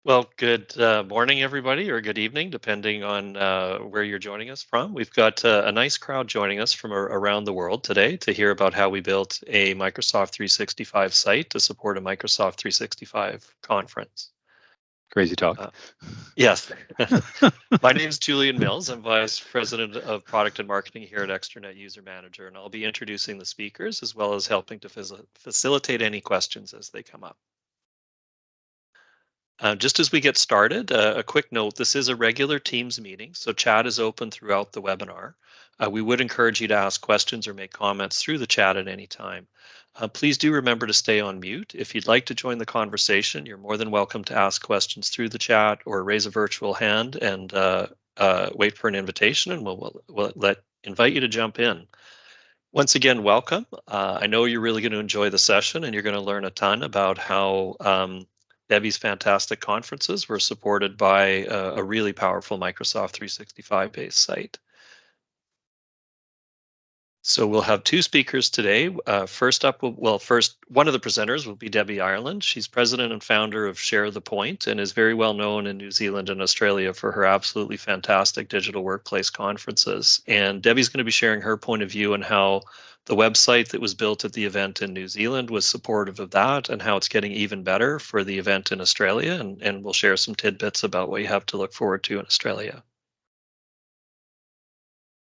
Well, good morning, everybody, or good evening, depending on where you're joining us from. We've got a nice crowd joining us from around the world today to hear about how we built a Microsoft 365 site to support a Microsoft 365 conference. Crazy talk. Yes. My name is Julian Mills. I'm Vice President of Product and Marketing here at Extranet User Manager, and I'll be introducing the speakers as well as helping to facilitate any questions as they come up. Just as we get started, a quick note, this is a regular Teams meeting, so chat is open throughout the webinar. We would encourage you to ask questions or make comments through the chat at any time. Please do remember to stay on mute. If you'd like to join the conversation, you're more than welcome to ask questions through the chat or raise a virtual hand and wait for an invitation, and we'll invite you to jump in. Once again, welcome. I know you're really going to enjoy the session and you're going to learn a ton about how Debbie's fantastic conferences were supported by a really powerful Microsoft 365 based site. So we'll have two speakers today. First up, one of the presenters will be Debbie Ireland. She's president and founder of Share the Point and is very well known in New Zealand and Australia for her absolutely fantastic digital workplace conferences. And Debbie's going to be sharing her point of view on how the website that was built at the event in New Zealand was supportive of that and how it's getting even better for the event in Australia. And we'll share some tidbits about what you have to look forward to in Australia.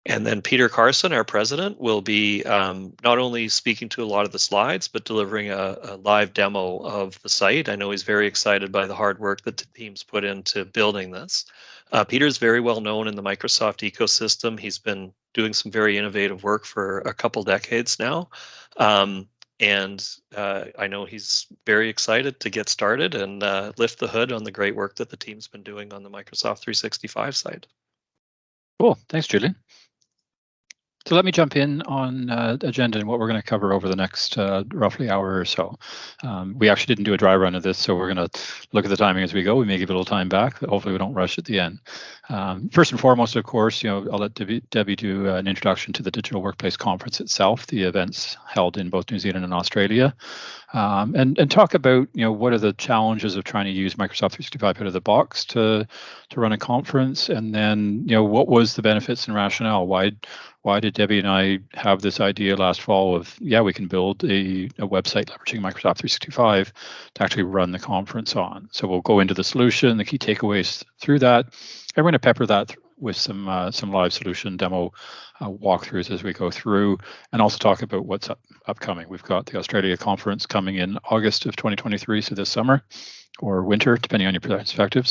And then Peter Carson, our president, will be not only speaking to a lot of the slides, but delivering a live demo of the site. I know he's very excited by the hard work that the team's put into building this. Peter's very well known in the Microsoft ecosystem. He's been doing some very innovative work for a couple decades now. And I know he's very excited to get started and lift the hood on the great work that the team's been doing on the Microsoft 365 side. Cool. Thanks, Julian. So let me jump in on agenda and what we're going to cover over the next roughly hour or so. We actually didn't do a dry run of this, so we're going to look at the timing as we go. We may give a little time back. Hopefully we don't rush at the end. First and foremost, of course, I'll let Debbie do an introduction to the Digital Workplace Conference itself, the events held in both New Zealand and Australia, and talk about what are the challenges of trying to use Microsoft 365 out of the box to run a conference, and then what was the benefits and rationale? Why did Debbie and I have this idea last fall of, we can build a website leveraging Microsoft 365 to actually run the conference on? So we'll go into the solution, the key takeaways through that. And we're going to pepper that with some live solution demo walkthroughs as we go through, and also talk about what's upcoming. We've got the Australia conference coming in August of 2023, so this summer or winter, depending on your perspective,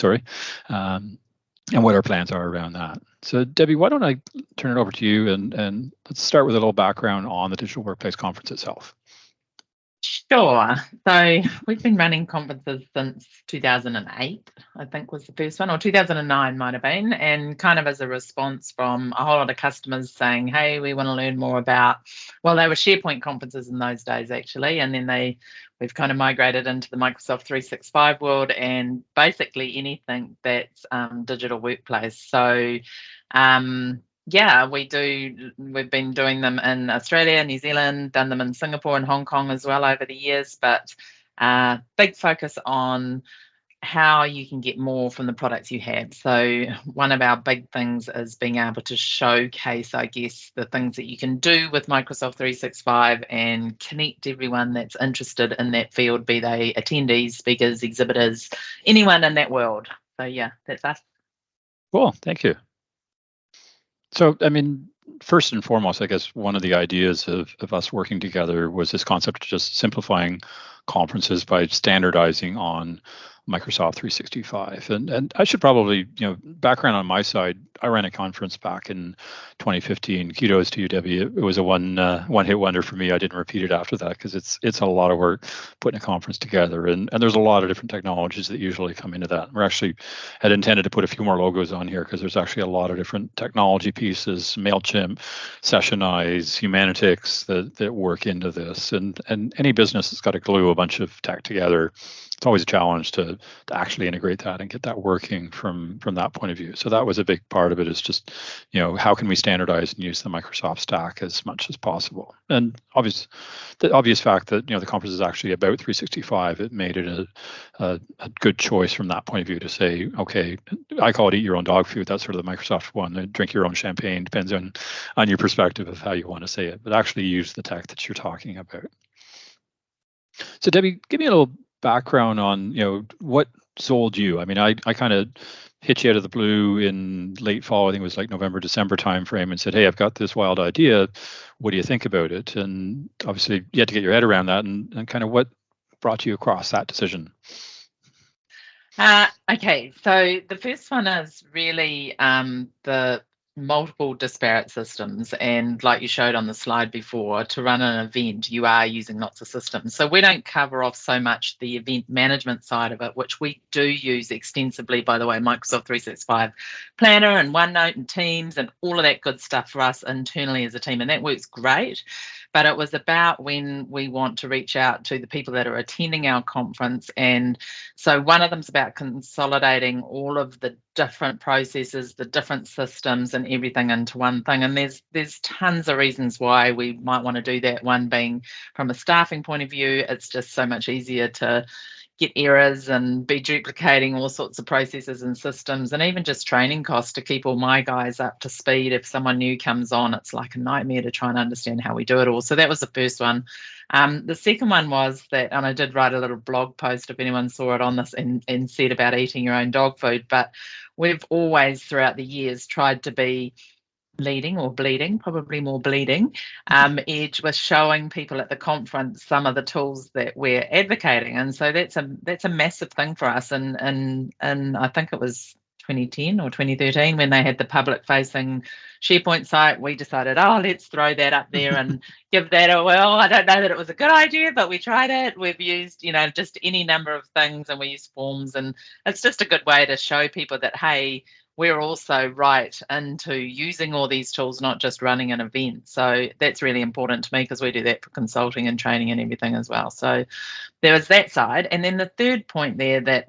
and what our plans are around that. So Debbie, why don't I turn it over to you and let's start with a little background on the Digital Workplace Conference itself. Sure. So we've been running conferences since 2008, I think was the first one, or 2009 might have been, and kind of as a response from a whole lot of customers saying, hey, we want to learn more about, well, they were SharePoint conferences in those days actually, and then we've kind of migrated into the Microsoft 365 world and basically anything that's digital workplace. So we've been doing them in Australia, New Zealand, done them in Singapore and Hong Kong as well over the years, but big focus on how you can get more from the products you have. So one of our big things is being able to showcase, I guess, the things that you can do with Microsoft 365 and connect everyone that's interested in that field, be they attendees, speakers, exhibitors, anyone in that world. So that's us. Cool, thank you. So, first and foremost, I guess one of the ideas of us working together was this concept of just simplifying conferences by standardizing on Microsoft 365. And I should probably, background on my side, I ran a conference back in 2015. Kudos to you, Debbie. It was a one-hit wonder for me. I didn't repeat it after that because it's a lot of work putting a conference together. And there's a lot of different technologies that usually come into that. We're actually had intended to put a few more logos on here because there's actually a lot of different technology pieces, MailChimp, Sessionize, Humanitix that work into this. And any business has got to glue a bunch of tech together it's always a challenge to actually integrate that and get that working from that point of view. So that was a big part of it, is just, how can we standardize and use the Microsoft stack as much as possible? And the obvious fact that, the conference is actually about 365, it made it a good choice from that point of view to say, okay, I call it eat your own dog food. That's sort of the Microsoft one. Drink your own champagne, depends on your perspective of how you want to say it, but actually use the tech that you're talking about. So Debbie, give me a little background on, what sold you. I mean, I kind of hit you out of the blue in late fall. I think it was like November, December timeframe, and said, hey, I've got this wild idea. What do you think about it? And obviously you had to get your head around that, and kind of what brought you across that decision. Okay, so the first one is really the multiple disparate systems, and like you showed on the slide before, to run an event you are using lots of systems. So we don't cover off so much the event management side of it, which we do use extensively, by the way, Microsoft 365 Planner and OneNote and Teams and all of that good stuff for us internally as a team, and that works great. But it was about when we want to reach out to the people that are attending our conference. And so one of them is about consolidating all of the different processes, the different systems and everything into one thing. And there's tons of reasons why we might want to do that. One being from a staffing point of view, it's just so much easier to get errors and be duplicating all sorts of processes and systems, and even just training costs to keep all my guys up to speed. If someone new comes on, it's like a nightmare to try and understand how we do it all. So that was the first one. The second one was that, and I did write a little blog post if anyone saw it on this, and said about eating your own dog food, but we've always throughout the years tried to be leading or bleeding, probably more bleeding edge with showing people at the conference some of the tools that we're advocating. And so that's a massive thing for us. And I think it was 2010 or 2013 when they had the public facing SharePoint site, we decided, let's throw that up there and give that a whirl. I don't know that it was a good idea, but we tried it. We've used, just any number of things, and we use forms, and it's just a good way to show people that, hey, we're also right into using all these tools, not just running an event. So that's really important to me, because we do that for consulting and training and everything as well. So there was that side. And then the third point there that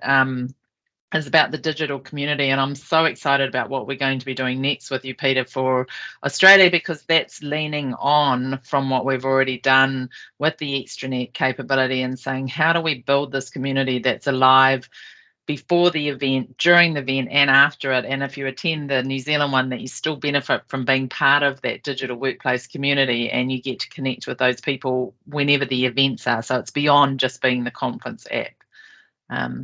is about the digital community. And I'm so excited about what we're going to be doing next with you, Peter, for Australia, because that's leaning on from what we've already done with the extranet capability and saying, how do we build this community that's alive before the event, during the event, and after it? And if you attend the New Zealand one, that you still benefit from being part of that digital workplace community, and you get to connect with those people whenever the events are. So it's beyond just being the conference app.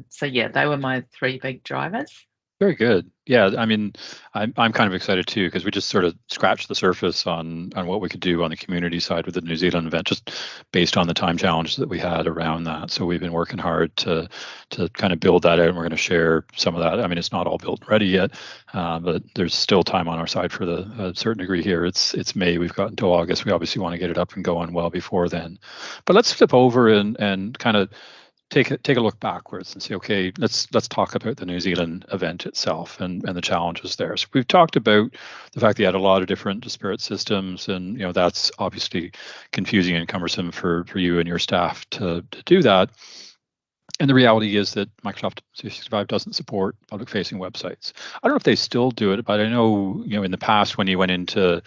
So yeah, they were my three big drivers. Very good. Yeah, I mean, I'm kind of excited too, because we just sort of scratched the surface on what we could do on the community side with the New Zealand event, just based on the time challenges that we had around that. So we've been working hard to kind of build that out, and we're going to share some of that. I mean, it's not all built and ready yet, but there's still time on our side for a certain degree here. It's May. We've got until August. We obviously want to get it up and going well before then. But let's flip over and kind of take a look backwards and say, okay, let's talk about the New Zealand event itself and the challenges there. So we've talked about the fact that you had a lot of different disparate systems, and that's obviously confusing and cumbersome for you and your staff to do that. And the reality is that Microsoft 365 doesn't support public-facing websites. I don't know if they still do it, but I know, in the past, when you went into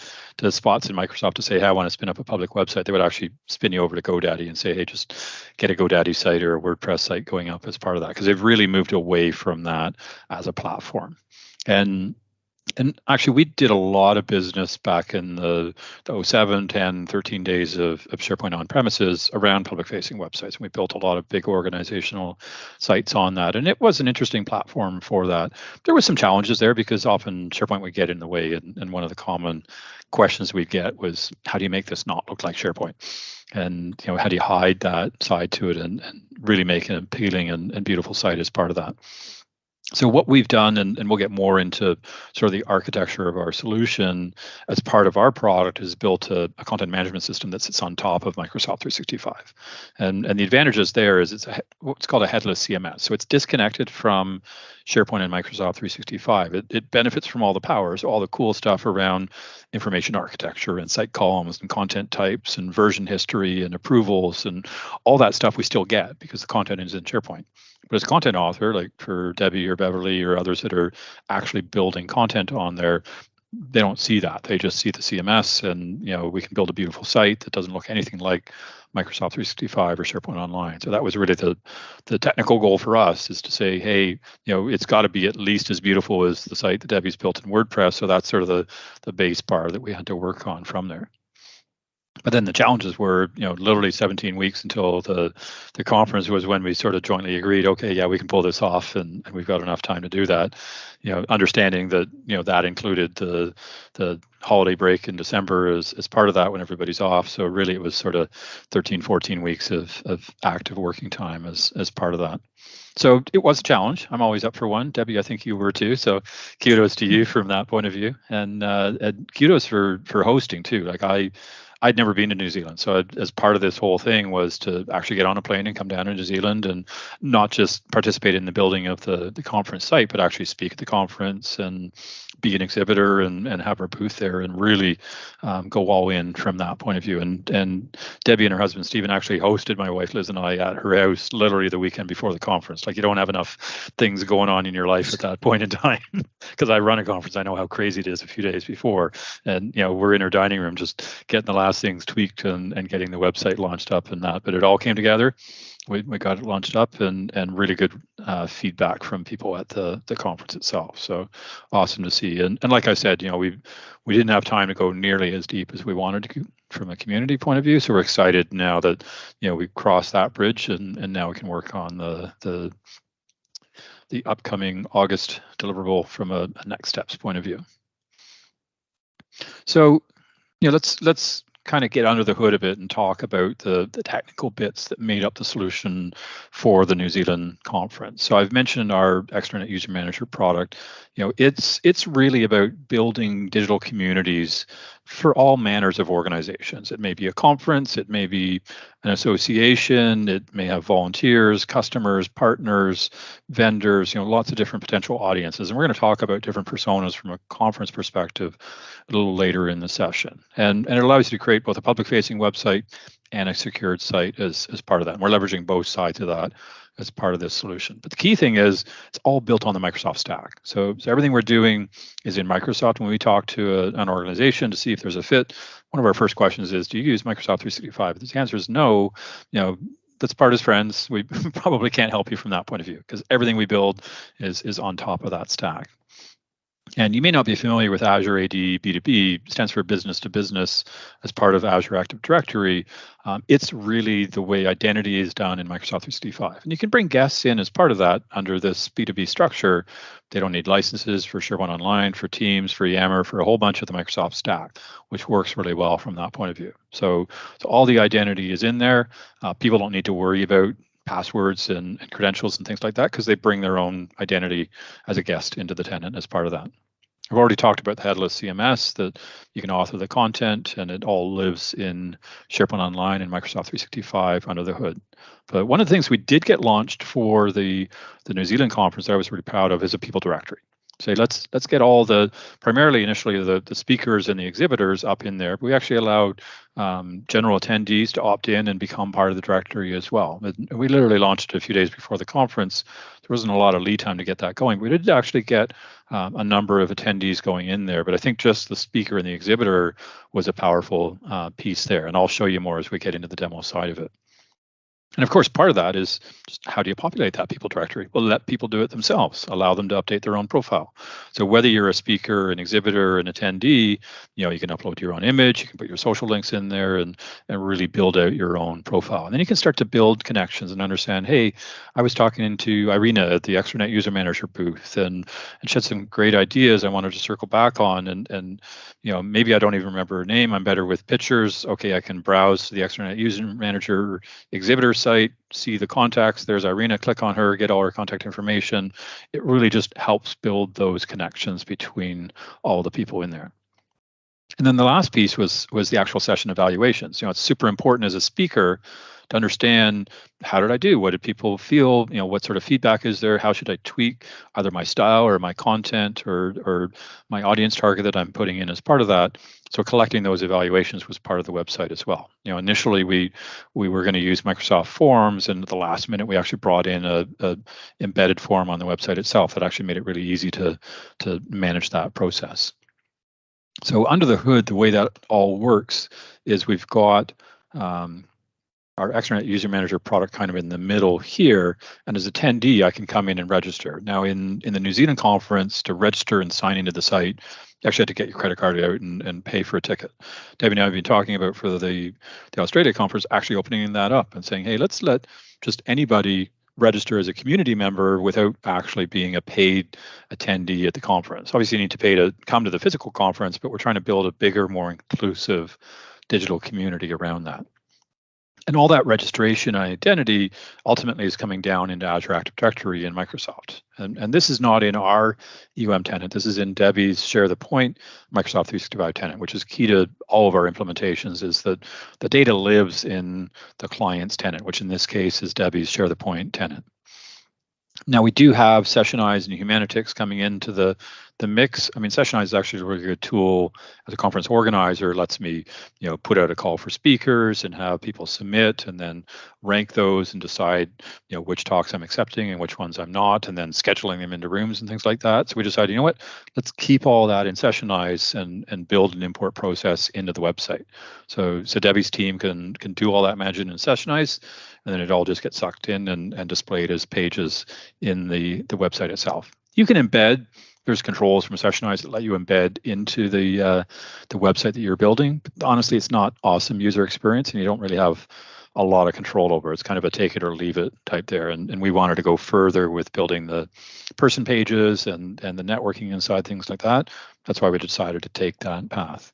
spots in Microsoft to say, hey, I want to spin up a public website, they would actually spin you over to GoDaddy and say, hey, just get a GoDaddy site or a WordPress site going up as part of that, because they've really moved away from that as a platform. And actually, we did a lot of business back in the 07, 10, 13 days of SharePoint on-premises around public-facing websites. And we built a lot of big organizational sites on that. And it was an interesting platform for that. There were some challenges there, because often SharePoint would get in the way. And one of the common questions we'd get was, how do you make this not look like SharePoint? And how do you hide that side to it and really make an appealing and beautiful site as part of that? So what we've done, and we'll get more into sort of the architecture of our solution as part of our product, is built a content management system that sits on top of Microsoft 365. And the advantages there is it's what's called a headless CMS. So it's disconnected from SharePoint and Microsoft 365. It benefits from all the powers, all the cool stuff around information architecture and site columns and content types and version history and approvals and all that stuff we still get because the content is in SharePoint. But as a content author, like for Debbie or Beverly or others that are actually building content on there, they don't see that. They just see the CMS, and we can build a beautiful site that doesn't look anything like Microsoft 365 or SharePoint Online. So that was really the technical goal for us, is to say, hey, it's got to be at least as beautiful as the site that Debbie's built in WordPress. So that's sort of the base bar that we had to work on from there. But then the challenges were, literally 17 weeks until the conference was when we sort of jointly agreed, okay, yeah, we can pull this off, and we've got enough time to do that. Understanding that that included the holiday break in December as part of that when everybody's off. So really, it was sort of 13, 14 weeks of active working time as part of that. So it was a challenge. I'm always up for one. Debbie, I think you were too. So kudos to you from that point of view, and kudos for hosting too. Like I'd never been to New Zealand. So as part of this whole thing was to actually get on a plane and come down to New Zealand and not just participate in the building of the conference site, but actually speak at the conference and be an exhibitor and have our booth there and really go all in from that point of view. And Debbie and her husband, Stephen, actually hosted my wife, Liz, and I at her house literally the weekend before the conference. Like, you don't have enough things going on in your life at that point in time. Because I run a conference, I know how crazy it is a few days before. And, we're in her dining room just getting the last things tweaked and getting the website launched up and that. But it all came together. We got it launched up and really good feedback from people at the conference itself. So awesome to see. And like I said, we didn't have time to go nearly as deep as we wanted to from a community point of view. So we're excited now that we crossed that bridge and now we can work on the upcoming August deliverable from a next steps point of view. So let's kind of get under the hood a bit and talk about the technical bits that made up the solution for the New Zealand conference. So I've mentioned our Extranet User Manager product. It's really about building digital communities for all manners of organizations. It may be a conference, it may be an association, it may have volunteers, customers, partners, vendors, lots of different potential audiences. And we're going to talk about different personas from a conference perspective a little later in the session. And it allows you to create both a public-facing website and a secured site as part of that. And we're leveraging both sides of that as part of this solution. But the key thing is it's all built on the Microsoft stack. So everything we're doing is in Microsoft. When we talk to an organization to see if there's a fit, one of our first questions is, do you use Microsoft 365? If the answer is no, that's part as friends. We probably can't help you from that point of view because everything we build is on top of that stack. And you may not be familiar with Azure AD B2B, stands for business to business as part of Azure Active Directory. It's really the way identity is done in Microsoft 365. And you can bring guests in as part of that under this B2B structure. They don't need licenses for SharePoint Online, for Teams, for Yammer, for a whole bunch of the Microsoft stack, which works really well from that point of view. So all the identity is in there. People don't need to worry about passwords and credentials and things like that because they bring their own identity as a guest into the tenant as part of that. I've already talked about the headless CMS, that you can author the content and it all lives in SharePoint Online and Microsoft 365 under the hood. But one of the things we did get launched for the New Zealand conference that I was really proud of is a people directory. Say, let's get all primarily initially the speakers and the exhibitors up in there. But we actually allowed general attendees to opt in and become part of the directory as well. And we literally launched it a few days before the conference. There wasn't a lot of lead time to get that going. We did actually get a number of attendees going in there, but I think just the speaker and the exhibitor was a powerful piece there. And I'll show you more as we get into the demo side of it. And of course, part of that is just how do you populate that people directory? Well, let people do it themselves. Allow them to update their own profile. So whether you're a speaker, an exhibitor, an attendee, you can upload your own image, you can put your social links in there and really build out your own profile. And then you can start to build connections and understand, hey, I was talking to Irina at the Extranet User Manager booth and she had some great ideas I wanted to circle back on. And maybe I don't even remember her name. I'm better with pictures. Okay, I can browse the Extranet User Manager exhibitor site, see the contacts. There's Irina, click on her, get all her contact information. It really just helps build those connections between all the people in there. And then the last piece was the actual session evaluations. It's super important as a speaker to understand, how did I do? What did people feel? What sort of feedback is there? How should I tweak either my style or my content or my audience target that I'm putting in as part of that? So collecting those evaluations was part of the website as well. Initially we were going to use Microsoft Forms, and at the last minute we actually brought in a embedded form on the website itself that actually made it really easy to manage that process. So under the hood, the way that all works is we've got our extranet user manager product kind of in the middle here, and as attendee I can come in and register. Now in the New Zealand conference, to register and sign into the site, you actually had to get your credit card out and pay for a ticket. Debbie and I have been talking about for the Australia conference actually opening that up and saying, hey, let's let just anybody register as a community member without actually being a paid attendee at the conference. Obviously you need to pay to come to the physical conference, but we're trying to build a bigger, more inclusive digital community around that. And all that registration and identity ultimately is coming down into Azure Active Directory and Microsoft. And this is not in our tenant. This is in Debbie's Share the Point Microsoft 365 tenant, which is key to all of our implementations, is that the data lives in the client's tenant, which in this case is Debbie's Share the Point tenant. Now we do have Sessionize and Humanitix coming into the mix. I mean, Sessionize is actually a really good tool as a conference organizer. It lets me, put out a call for speakers and have people submit, and then rank those and decide, which talks I'm accepting and which ones I'm not, and then scheduling them into rooms and things like that. So we decided, you know what, let's keep all that in Sessionize and build an import process into the website. So Debbie's team can do all that magic in Sessionize, and then it all just gets sucked in and displayed as pages in the website itself. You can embed. There's controls from Sessionize that let you embed into the website that you're building. But honestly, it's not awesome user experience, and you don't really have a lot of control over it. It's kind of a take it or leave it type there. And we wanted to go further with building the person pages and the networking inside, things like that. That's why we decided to take that path.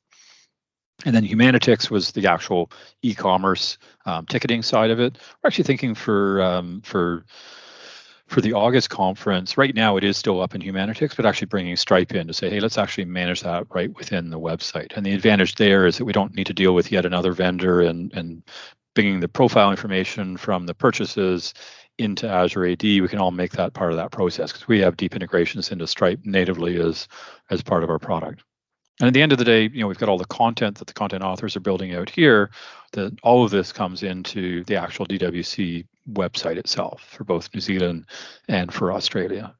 And then Humanitix was the actual e-commerce ticketing side of it. We're actually thinking for the August conference, right now it is still up in Humanitix, but actually bringing Stripe in to say, hey, let's actually manage that right within the website. And the advantage there is that we don't need to deal with yet another vendor and bringing the profile information from the purchases into Azure AD. We can all make that part of that process because we have deep integrations into Stripe natively as part of our product. And at the end of the day, we've got all the content that the content authors are building out here, that all of this comes into the actual DWC website itself for both New Zealand and for Australia.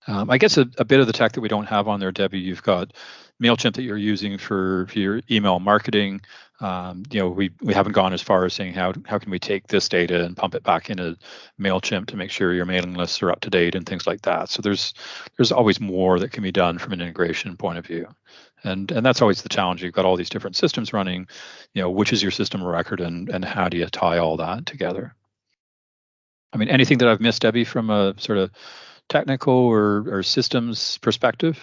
I guess a bit of the tech that we don't have on there, Debbie, you've got MailChimp that you're using for your email marketing. We haven't gone as far as saying how can we take this data and pump it back into MailChimp to make sure your mailing lists are up to date and things like that. So there's always more that can be done from an integration point of view. And that's always the challenge. You've got all these different systems running, which is your system of record and how do you tie all that together? I mean, anything that I've missed, Debbie, from a sort of technical or systems perspective?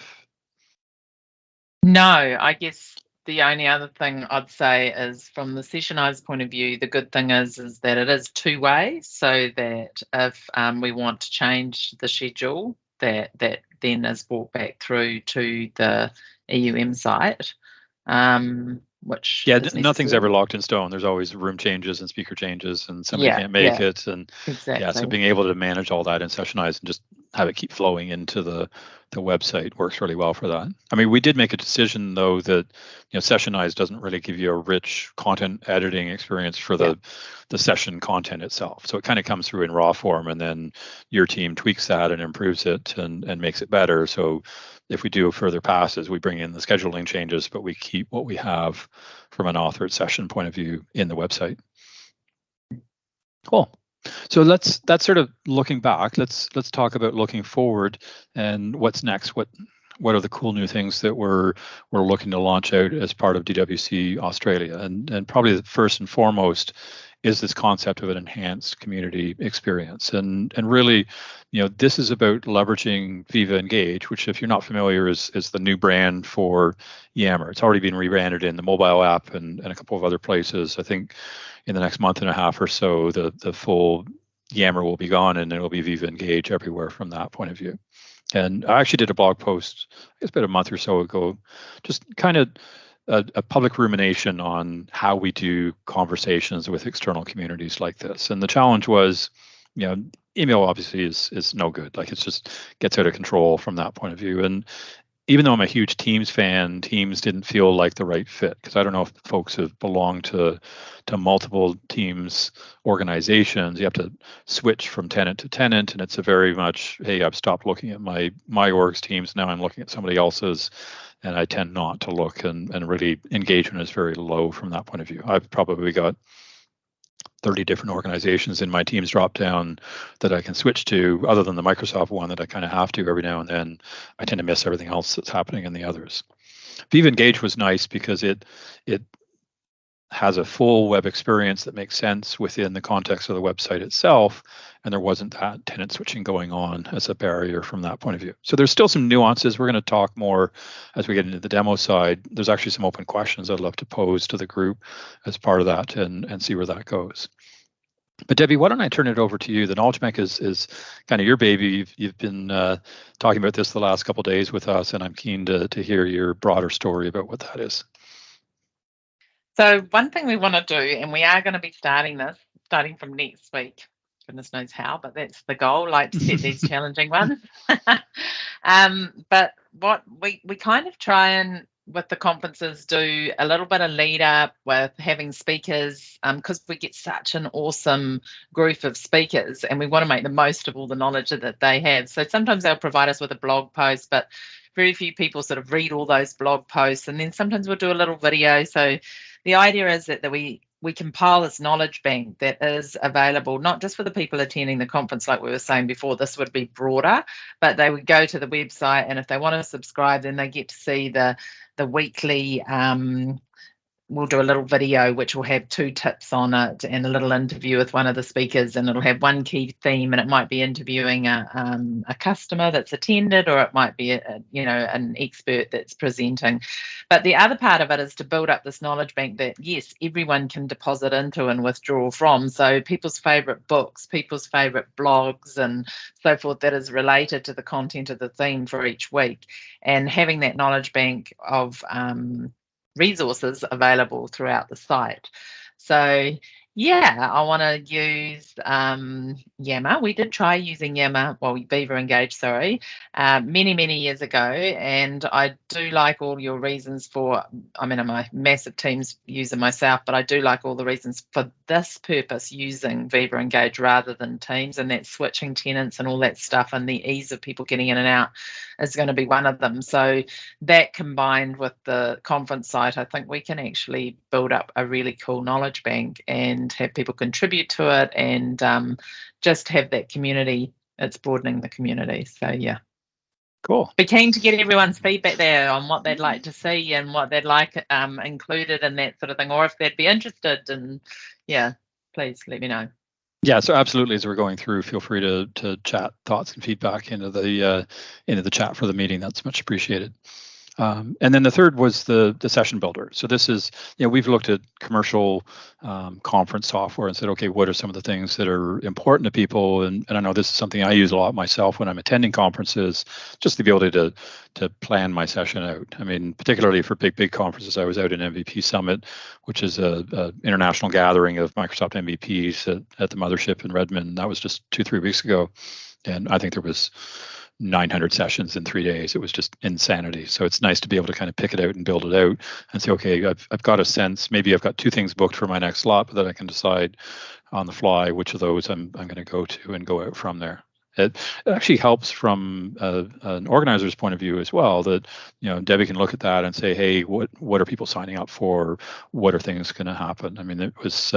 No, I guess the only other thing I'd say is from the Sessionize point of view, the good thing is that it is two-way, so that if we want to change the schedule, that then is brought back through to the EUM site, which nothing's ever locked in stone. There's always room changes and speaker changes, and somebody can't make it, and exactly. So being able to manage all that in Sessionize and just have it keep flowing into the website works really well for that. I mean, we did make a decision though that Sessionize doesn't really give you a rich content editing experience for the session content itself. So it kind of comes through in raw form, and then your team tweaks that and improves it and makes it better. So if we do further passes, we bring in the scheduling changes, but we keep what we have from an authored session point of view in the website. Cool. So that's sort of looking back. Let's talk about looking forward and what's next. What are the cool new things that we're looking to launch out as part of DWC Australia? And probably the first and foremost is this concept of an enhanced community experience. And really, this is about leveraging Viva Engage, which, if you're not familiar, is the new brand for Yammer. It's already been rebranded in the mobile app and a couple of other places. I think in the next month and a half or so, the full Yammer will be gone, and it'll be Viva Engage everywhere from that point of view. And I actually did a blog post, I guess about a month or so ago, just kind of a public rumination on how we do conversations with external communities like this. And the challenge was, email obviously is no good. Like, it just gets out of control from that point of view. And even though I'm a huge Teams fan, Teams didn't feel like the right fit, because I don't know if folks have belonged to multiple Teams organizations. You have to switch from tenant to tenant, and it's a very much, hey, I've stopped looking at my org's Teams, now I'm looking at somebody else's, and I tend not to look, and really engagement is very low from that point of view. I've probably got 30 different organizations in my Teams drop-down that I can switch to, other than the Microsoft one that I kind of have to every now and then. I tend to miss everything else that's happening in the others. Viva Engage was nice because it has a full web experience that makes sense within the context of the website itself, and there wasn't that tenant switching going on as a barrier from that point of view. So there's still some nuances. We're going to talk more as we get into the demo side. There's actually some open questions I'd love to pose to the group as part of that, and see where that goes. But Debbie, why don't I turn it over to you? The Knowledge Bank is kind of your baby. You've been talking about this the last couple of days with us, and I'm keen to hear your broader story about what that is. So one thing we want to do, and we are going to be starting from next week. Goodness knows how, but that's the goal, like to set these challenging ones. But what we kind of try and, with the conferences, do a little bit of lead up with having speakers, because we get such an awesome group of speakers, and we want to make the most of all the knowledge that they have. So sometimes they'll provide us with a blog post, but very few people sort of read all those blog posts. And then sometimes we'll do a little video. So the idea is that we compile this knowledge bank that is available not just for the people attending the conference, like we were saying before. This would be broader, but they would go to the website, and if they want to subscribe, then they get to see the weekly. We'll do a little video which will have 2 tips on it and a little interview with one of the speakers, and it'll have one key theme, and it might be interviewing a customer that's attended, or it might be an expert that's presenting. But the other part of it is to build up this knowledge bank that, yes, everyone can deposit into and withdraw from. So people's favorite books, people's favorite blogs and so forth, that is related to the content of the theme for each week, and having that knowledge bank of resources available throughout the site. So yeah, I want to use Yammer. We did try using Yammer, Viva Engage, many years ago, and I do like all your reasons for, I'm a massive Teams user myself, but I do like all the reasons for this purpose using Viva Engage rather than Teams, and that switching tenants and all that stuff and the ease of people getting in and out is going to be one of them. So that, combined with the conference site, I think we can actually build up a really cool knowledge bank and have people contribute to it, and just have that community. It's broadening the community. So yeah, cool. Be keen to get everyone's feedback there on what they'd like to see and what they'd like included and that sort of thing, or if they'd be interested. And yeah, please let me know. Yeah, so absolutely, as we're going through, feel free to chat thoughts and feedback into the chat for the meeting. That's much appreciated. And then the third was the session builder. So this is, we've looked at commercial conference software and said, okay, what are some of the things that are important to people? And I know this is something I use a lot myself when I'm attending conferences, just the ability to plan my session out. I mean, particularly for big conferences. I was out in MVP Summit, which is a international gathering of Microsoft MVPs at the mothership in Redmond. That was just 2-3 weeks ago. And I think there was 900 sessions in 3 days. It was just insanity. So it's nice to be able to kind of pick it out and build it out and say, okay, I've got a sense, maybe I've got 2 things booked for my next slot, but then I can decide on the fly which of those I'm going to go to and go out from there. It actually helps from an organizer's point of view as well, that Debbie can look at that and say, hey, what are people signing up for? What are things going to happen? I mean, it was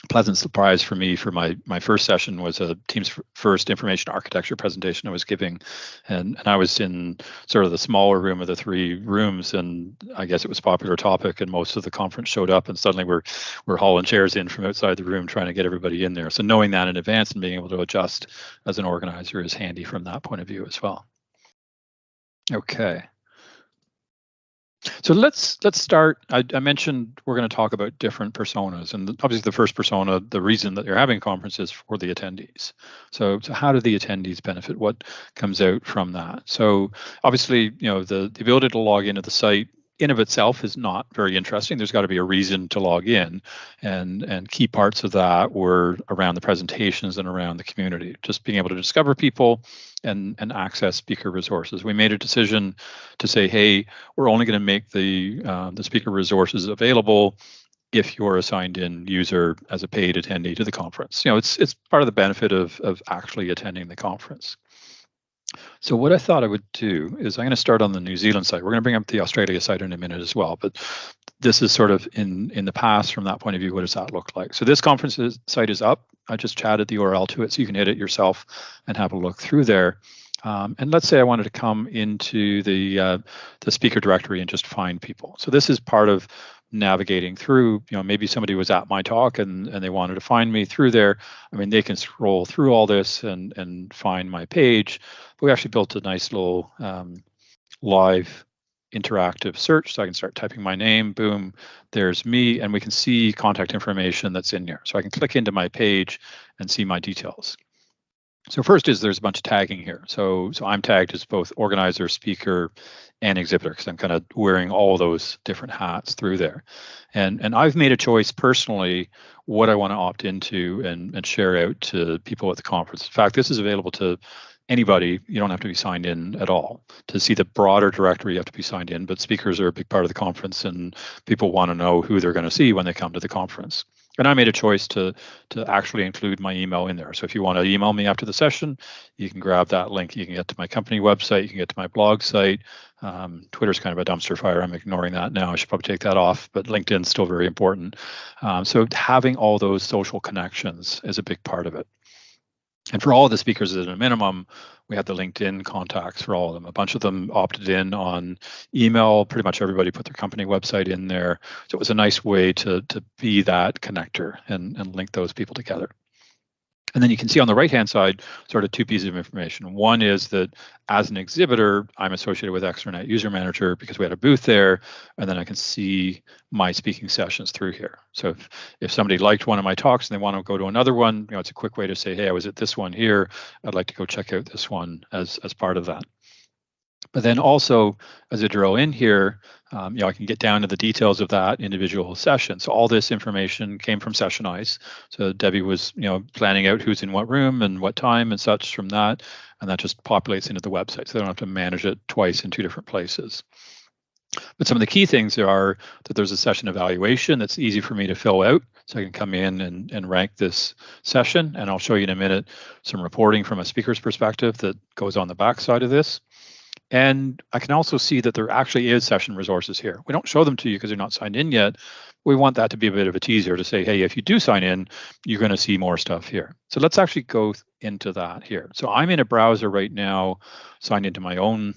pleasant surprise for me for my first session was a team's first information architecture presentation I was giving, and I was in sort of the smaller room of the 3 rooms, and I guess it was a popular topic, and most of the conference showed up, and suddenly we're hauling chairs in from outside the room trying to get everybody in there. So knowing that in advance and being able to adjust as an organizer is handy from that point of view as well. Okay. So let's start. I mentioned we're going to talk about different personas, and obviously the first persona, the reason that you're having conferences for the attendees. So how do the attendees benefit? What comes out from that? So obviously, the ability to log into the site in of itself is not very interesting. There's got to be a reason to log in, and key parts of that were around the presentations and around the community, just being able to discover people and access speaker resources. We made a decision to say, hey, we're only going to make the speaker resources available if you're a signed in user as a paid attendee to the conference. It's part of the benefit of actually attending the conference. So what I thought I would do is I'm going to start on the New Zealand site. We're going to bring up the Australia site in a minute as well, but this is sort of in the past from that point of view. What does that look like? So this conference site is up. I just chatted the URL to it, so you can hit it yourself and have a look through there. And let's say I wanted to come into the speaker directory and just find people. So this is part of navigating through. Maybe somebody was at my talk and they wanted to find me through there. I mean, they can scroll through all this and find my page. But we actually built a nice little live interactive search, so I can start typing my name, boom, there's me, and we can see contact information that's in here. So I can click into my page and see my details. So first there's a bunch of tagging here. So I'm tagged as both organizer, speaker, and exhibitor, because I'm kind of wearing all those different hats through there. And I've made a choice personally what I want to opt into and share out to people at the conference. In fact, this is available to anybody. You don't have to be signed in at all. To see the broader directory, you have to be signed in, but speakers are a big part of the conference, and people want to know who they're going to see when they come to the conference. And I made a choice to actually include my email in there. So if you want to email me after the session, you can grab that link. You can get to my company website. You can get to my blog site. Twitter's kind of a dumpster fire. I'm ignoring that now. I should probably take that off, but LinkedIn's still very important. So having all those social connections is a big part of it. And for all of the speakers at a minimum, we had the LinkedIn contacts for all of them. A bunch of them opted in on email. Pretty much everybody put their company website in there. So it was a nice way to be that connector and link those people together. And then you can see on the right-hand side sort of 2 pieces of information. One is that as an exhibitor, I'm associated with Extranet User Manager because we had a booth there, and then I can see my speaking sessions through here. So if somebody liked one of my talks and they want to go to another one, it's a quick way to say, hey, I was at this one here. I'd like to go check out this one as part of that. But then also, as I drill in here, I can get down to the details of that individual session. So all this information came from Sessionize. So Debbie was, planning out who's in what room and what time and such from that, and that just populates into the website. So they don't have to manage it twice in 2 different places. But some of the key things are that there's a session evaluation that's easy for me to fill out. So I can come in and rank this session, and I'll show you in a minute some reporting from a speaker's perspective that goes on the back side of this. And I can also see that there actually is session resources here. We don't show them to you because you're not signed in yet. We want that to be a bit of a teaser to say, hey, if you do sign in, you're going to see more stuff here. So let's actually go into that here. So I'm in a browser right now, signed into my own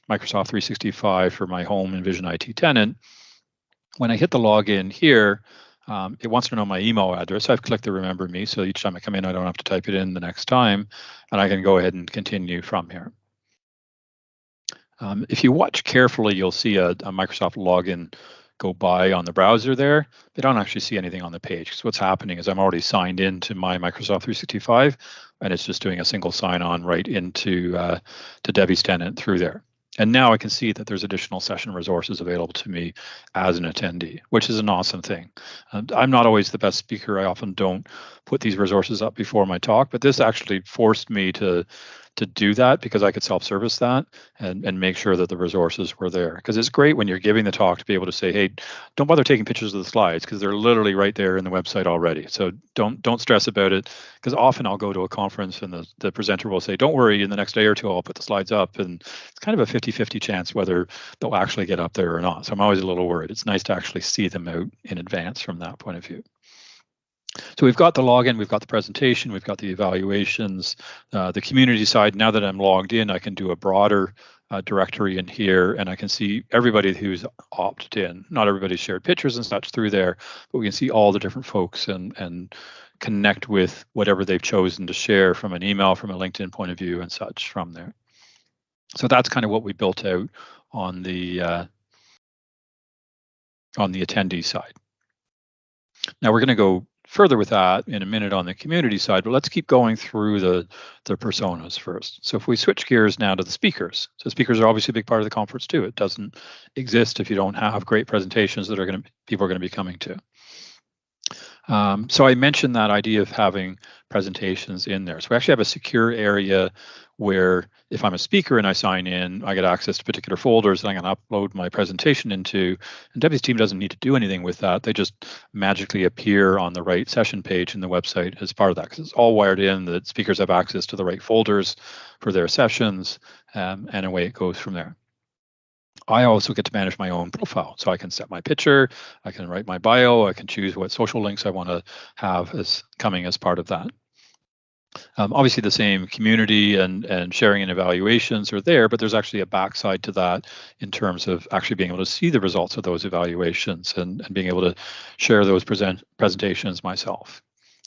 Microsoft 365 for my home Envision IT tenant. When I hit the login here, it wants to know my email address. I've clicked the Remember Me, so each time I come in, I don't have to type it in the next time, and I can go ahead and continue from here. If you watch carefully, you'll see a Microsoft login go by on the browser there. They don't actually see anything on the page. So what's happening is I'm already signed into my Microsoft 365, and it's just doing a single sign-on right into to Debbie's tenant through there. And now I can see that there's additional session resources available to me as an attendee, which is an awesome thing. I'm not always the best speaker. I often don't put these resources up before my talk, but this actually forced me to do that because I could self-service that and make sure that the resources were there. Because it's great when you're giving the talk to be able to say, hey, don't bother taking pictures of the slides because they're literally right there in the website already. So don't stress about it, because often I'll go to a conference and the presenter will say, don't worry, in the next day or two, I'll put the slides up. And it's kind of a 50-50 chance whether they'll actually get up there or not. So I'm always a little worried. It's nice to actually see them out in advance from that point of view. So we've got the login, we've got the presentation, we've got the evaluations, the community side. Now that I'm logged in, I can do a broader directory in here, and I can see everybody who's opted in. Not everybody shared pictures and such through there, but we can see all the different folks and connect with whatever they've chosen to share from an email, from a LinkedIn point of view and such from there. So that's kind of what we built out on the attendee side. Now we're going to go further with that in a minute on the community side, but let's keep going through the personas first. So if we switch gears now to the speakers, so speakers are obviously a big part of the conference too. It doesn't exist if you don't have great presentations that people are going to be coming to. So I mentioned that idea of having presentations in there. So we actually have a secure area where if I'm a speaker and I sign in, I get access to particular folders that I'm going to upload my presentation into. And Debbie's team doesn't need to do anything with that. They just magically appear on the right session page in the website as part of that, because it's all wired in. The speakers have access to the right folders for their sessions, and away it goes from there. I also get to manage my own profile. So I can set my picture, I can write my bio, I can choose what social links I want to have as coming as part of that. Obviously the same community and sharing and evaluations are there, but there's actually a backside to that in terms of actually being able to see the results of those evaluations and being able to share those presentations myself.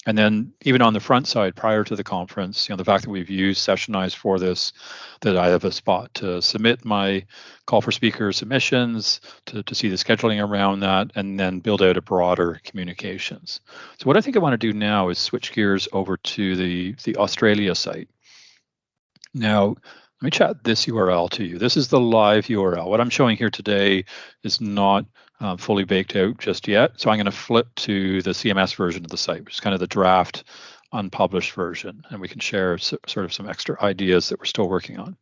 And then even on the front side, prior to the conference, the fact that we've used Sessionize for this, that I have a spot to submit my call for speaker submissions, to see the scheduling around that, and then build out a broader communications. So what I think I want to do now is switch gears over to the Australia site. Now, let me chat this URL to you. This is the live URL. What I'm showing here today is not fully baked out just yet. So I'm going to flip to the CMS version of the site, which is kind of the draft unpublished version. And we can share sort of some extra ideas that we're still working on.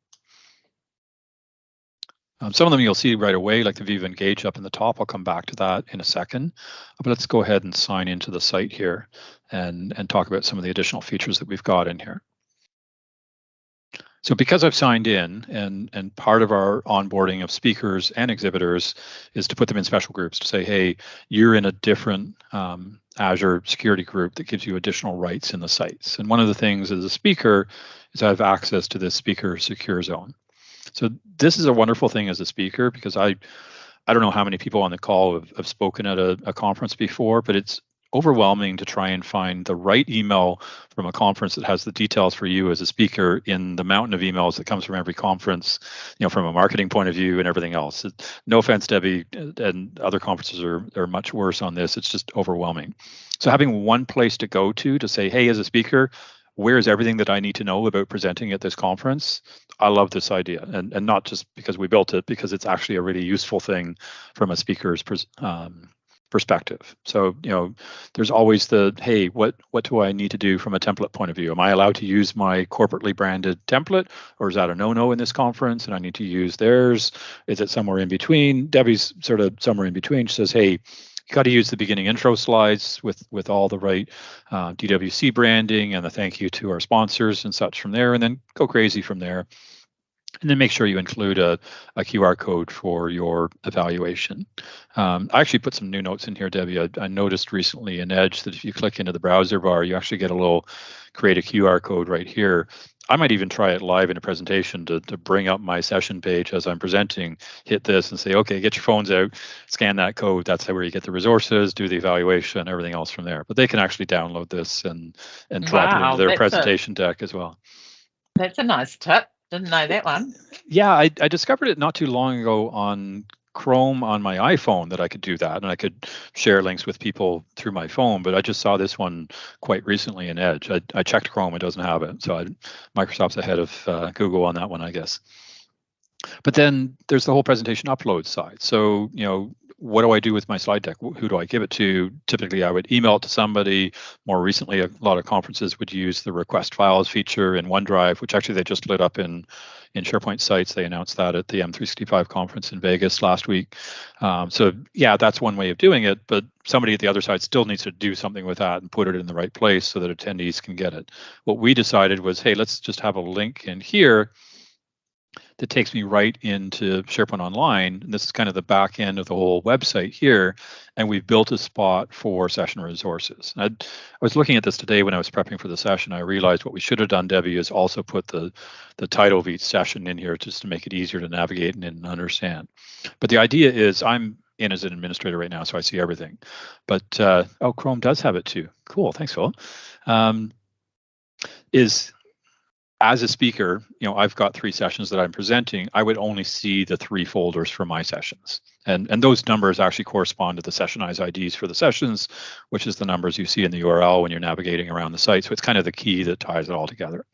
Some of them you'll see right away, like the Viva Engage up in the top. I'll come back to that in a second. But let's go ahead and sign into the site here and talk about some of the additional features that we've got in here. So because I've signed in, and part of our onboarding of speakers and exhibitors is to put them in special groups to say, hey, you're in a different Azure security group that gives you additional rights in the sites. And one of the things as a speaker is I have access to this speaker secure zone. So this is a wonderful thing as a speaker, because I don't know how many people on the call have spoken at a conference before, but it's overwhelming to try and find the right email from a conference that has the details for you as a speaker in the mountain of emails that comes from every conference, from a marketing point of view and everything else. No offense, Debbie, and other conferences are much worse on this. It's just overwhelming. So having one place to go to say, hey, as a speaker, where's everything that I need to know about presenting at this conference? I love this idea, and not just because we built it, because it's actually a really useful thing from a speaker's perspective. So, there's always the, hey, what do I need to do from a template point of view? Am I allowed to use my corporately branded template, or is that a no-no in this conference and I need to use theirs? Is it somewhere in between? Debbie's sort of somewhere in between. She says, hey, you got to use the beginning intro slides with all the right DWC branding and the thank you to our sponsors and such from there, and then go crazy from there. And then make sure you include a QR code for your evaluation. I actually put some new notes in here, Debbie. I noticed recently in Edge that if you click into the browser bar, you actually get a little create a QR code right here. I might even try it live in a presentation to bring up my session page as I'm presenting, hit this and say, okay, get your phones out, scan that code. That's where you get the resources, do the evaluation, everything else from there. But they can actually download this and drop it into their presentation deck as well. That's a nice tip. Didn't know that one. Yeah, I discovered it not too long ago on Chrome on my iPhone that I could do that, and I could share links with people through my phone. But I just saw this one quite recently in Edge. I checked Chrome; it doesn't have it. So Microsoft's ahead of Google on that one, I guess. But then there's the whole presentation upload side. So, what do I do with my slide deck? Who do I give it to? Typically, I would email it to somebody. More recently, a lot of conferences would use the request files feature in OneDrive, which actually they just lit up in SharePoint sites. They announced that at the M365 conference in Vegas last week. So yeah, that's one way of doing it, but somebody at the other side still needs to do something with that and put it in the right place so that attendees can get it. What we decided was, hey, let's just have a link in here that takes me right into SharePoint Online. And this is kind of the back end of the whole website here. And we've built a spot for session resources. I was looking at this today when I was prepping for the session. I realized what we should have done, Debbie, is also put the title of each session in here just to make it easier to navigate and understand. But the idea is I'm in as an administrator right now, so I see everything. But oh, Chrome does have it too. Cool, thanks, Phil. Is as a speaker, I've got 3 sessions that I'm presenting. I would only see the 3 folders for my sessions. And those numbers actually correspond to the sessionized IDs for the sessions, which is the numbers you see in the URL when you're navigating around the site. So it's kind of the key that ties it all together.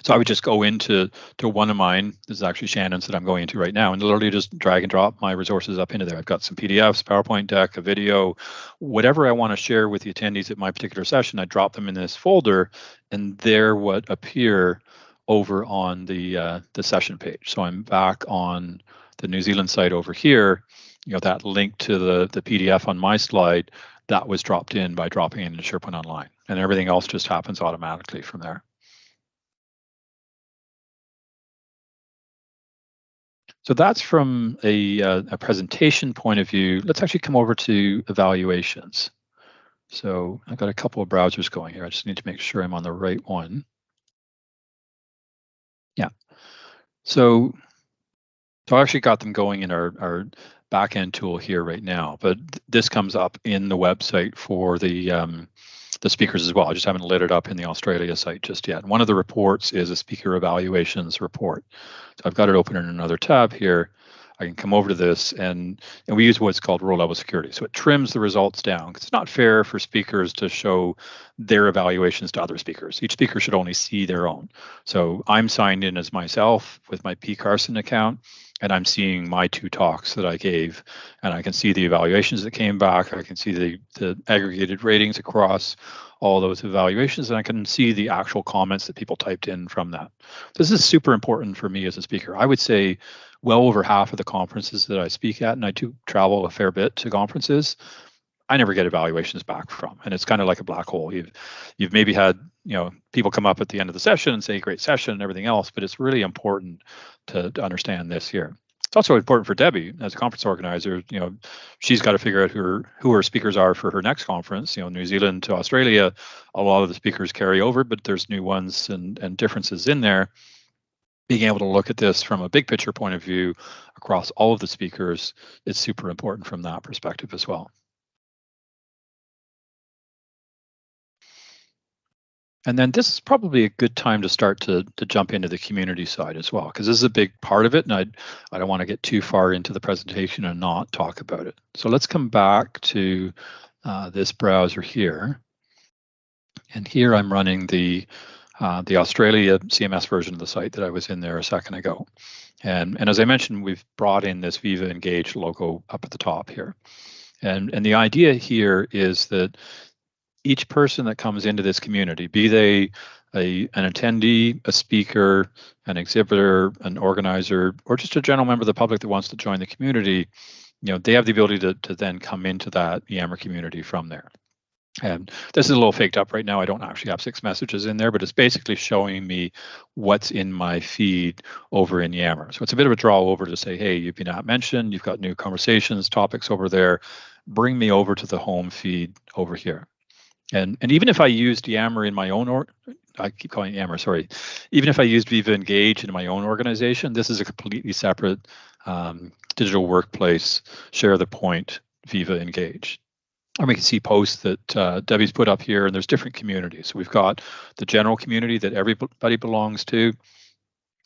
So I would just go into one of mine. This is actually Shannon's that I'm going into right now, and literally just drag and drop my resources up into there. I've got some PDFs, PowerPoint deck, a video, whatever I want to share with the attendees at my particular session. I drop them in this folder, and they're what appear over on the session page. So I'm back on the New Zealand site over here. That link to the PDF on my slide that was dropped in by dropping it into SharePoint Online, and everything else just happens automatically from there. So that's from a presentation point of view. Let's actually come over to evaluations. So I've got a couple of browsers going here. I just need to make sure I'm on the right one. Yeah. So I actually got them going in our backend tool here right now, but this comes up in the website for the speakers as well. I just haven't lit it up in the Australia site just yet. One of the reports is a speaker evaluations report. So I've got it open in another tab here. I can come over to this, and we use what's called row level security. So it trims the results down. It's not fair for speakers to show their evaluations to other speakers. Each speaker should only see their own. So I'm signed in as myself with my P. Carson account, and I'm seeing my 2 talks that I gave, and I can see the evaluations that came back. I can see the aggregated ratings across all those evaluations, and I can see the actual comments that people typed in from that. This is super important for me as a speaker. I would say well over half of the conferences that I speak at, and I do travel a fair bit to conferences, I never get evaluations back from, and it's kind of like a black hole. You've maybe had people come up at the end of the session and say great session and everything else, but it's really important to understand this here. It's also important for Debbie as a conference organizer. She's got to figure out who her speakers are for her next conference. New Zealand to Australia, a lot of the speakers carry over, but there's new ones and differences in there. Being able to look at this from a big picture point of view across all of the speakers is super important from that perspective as well. And then this is probably a good time to start to jump into the community side as well, because this is a big part of it, and I don't want to get too far into the presentation and not talk about it. So let's come back to this browser here. And here I'm running the Australia CMS version of the site that I was in there a second ago. And as I mentioned, we've brought in this Viva Engage logo up at the top here. And the idea here is that each person that comes into this community, be they an attendee, a speaker, an exhibitor, an organizer, or just a general member of the public that wants to join the community, they have the ability to then come into that Yammer community from there. And this is a little faked up right now. I don't actually have 6 messages in there, but it's basically showing me what's in my feed over in Yammer. So it's a bit of a draw over to say, hey, you've been at mentioned, you've got new conversations, topics over there. Bring me over to the home feed over here. And even if I used Yammer in my own, I keep calling it Yammer, sorry. Even if I used Viva Engage in my own organization, this is a completely separate digital workplace, share the point, Viva Engage. And we can see posts that Debbie's put up here, and there's different communities. So we've got the general community that everybody belongs to.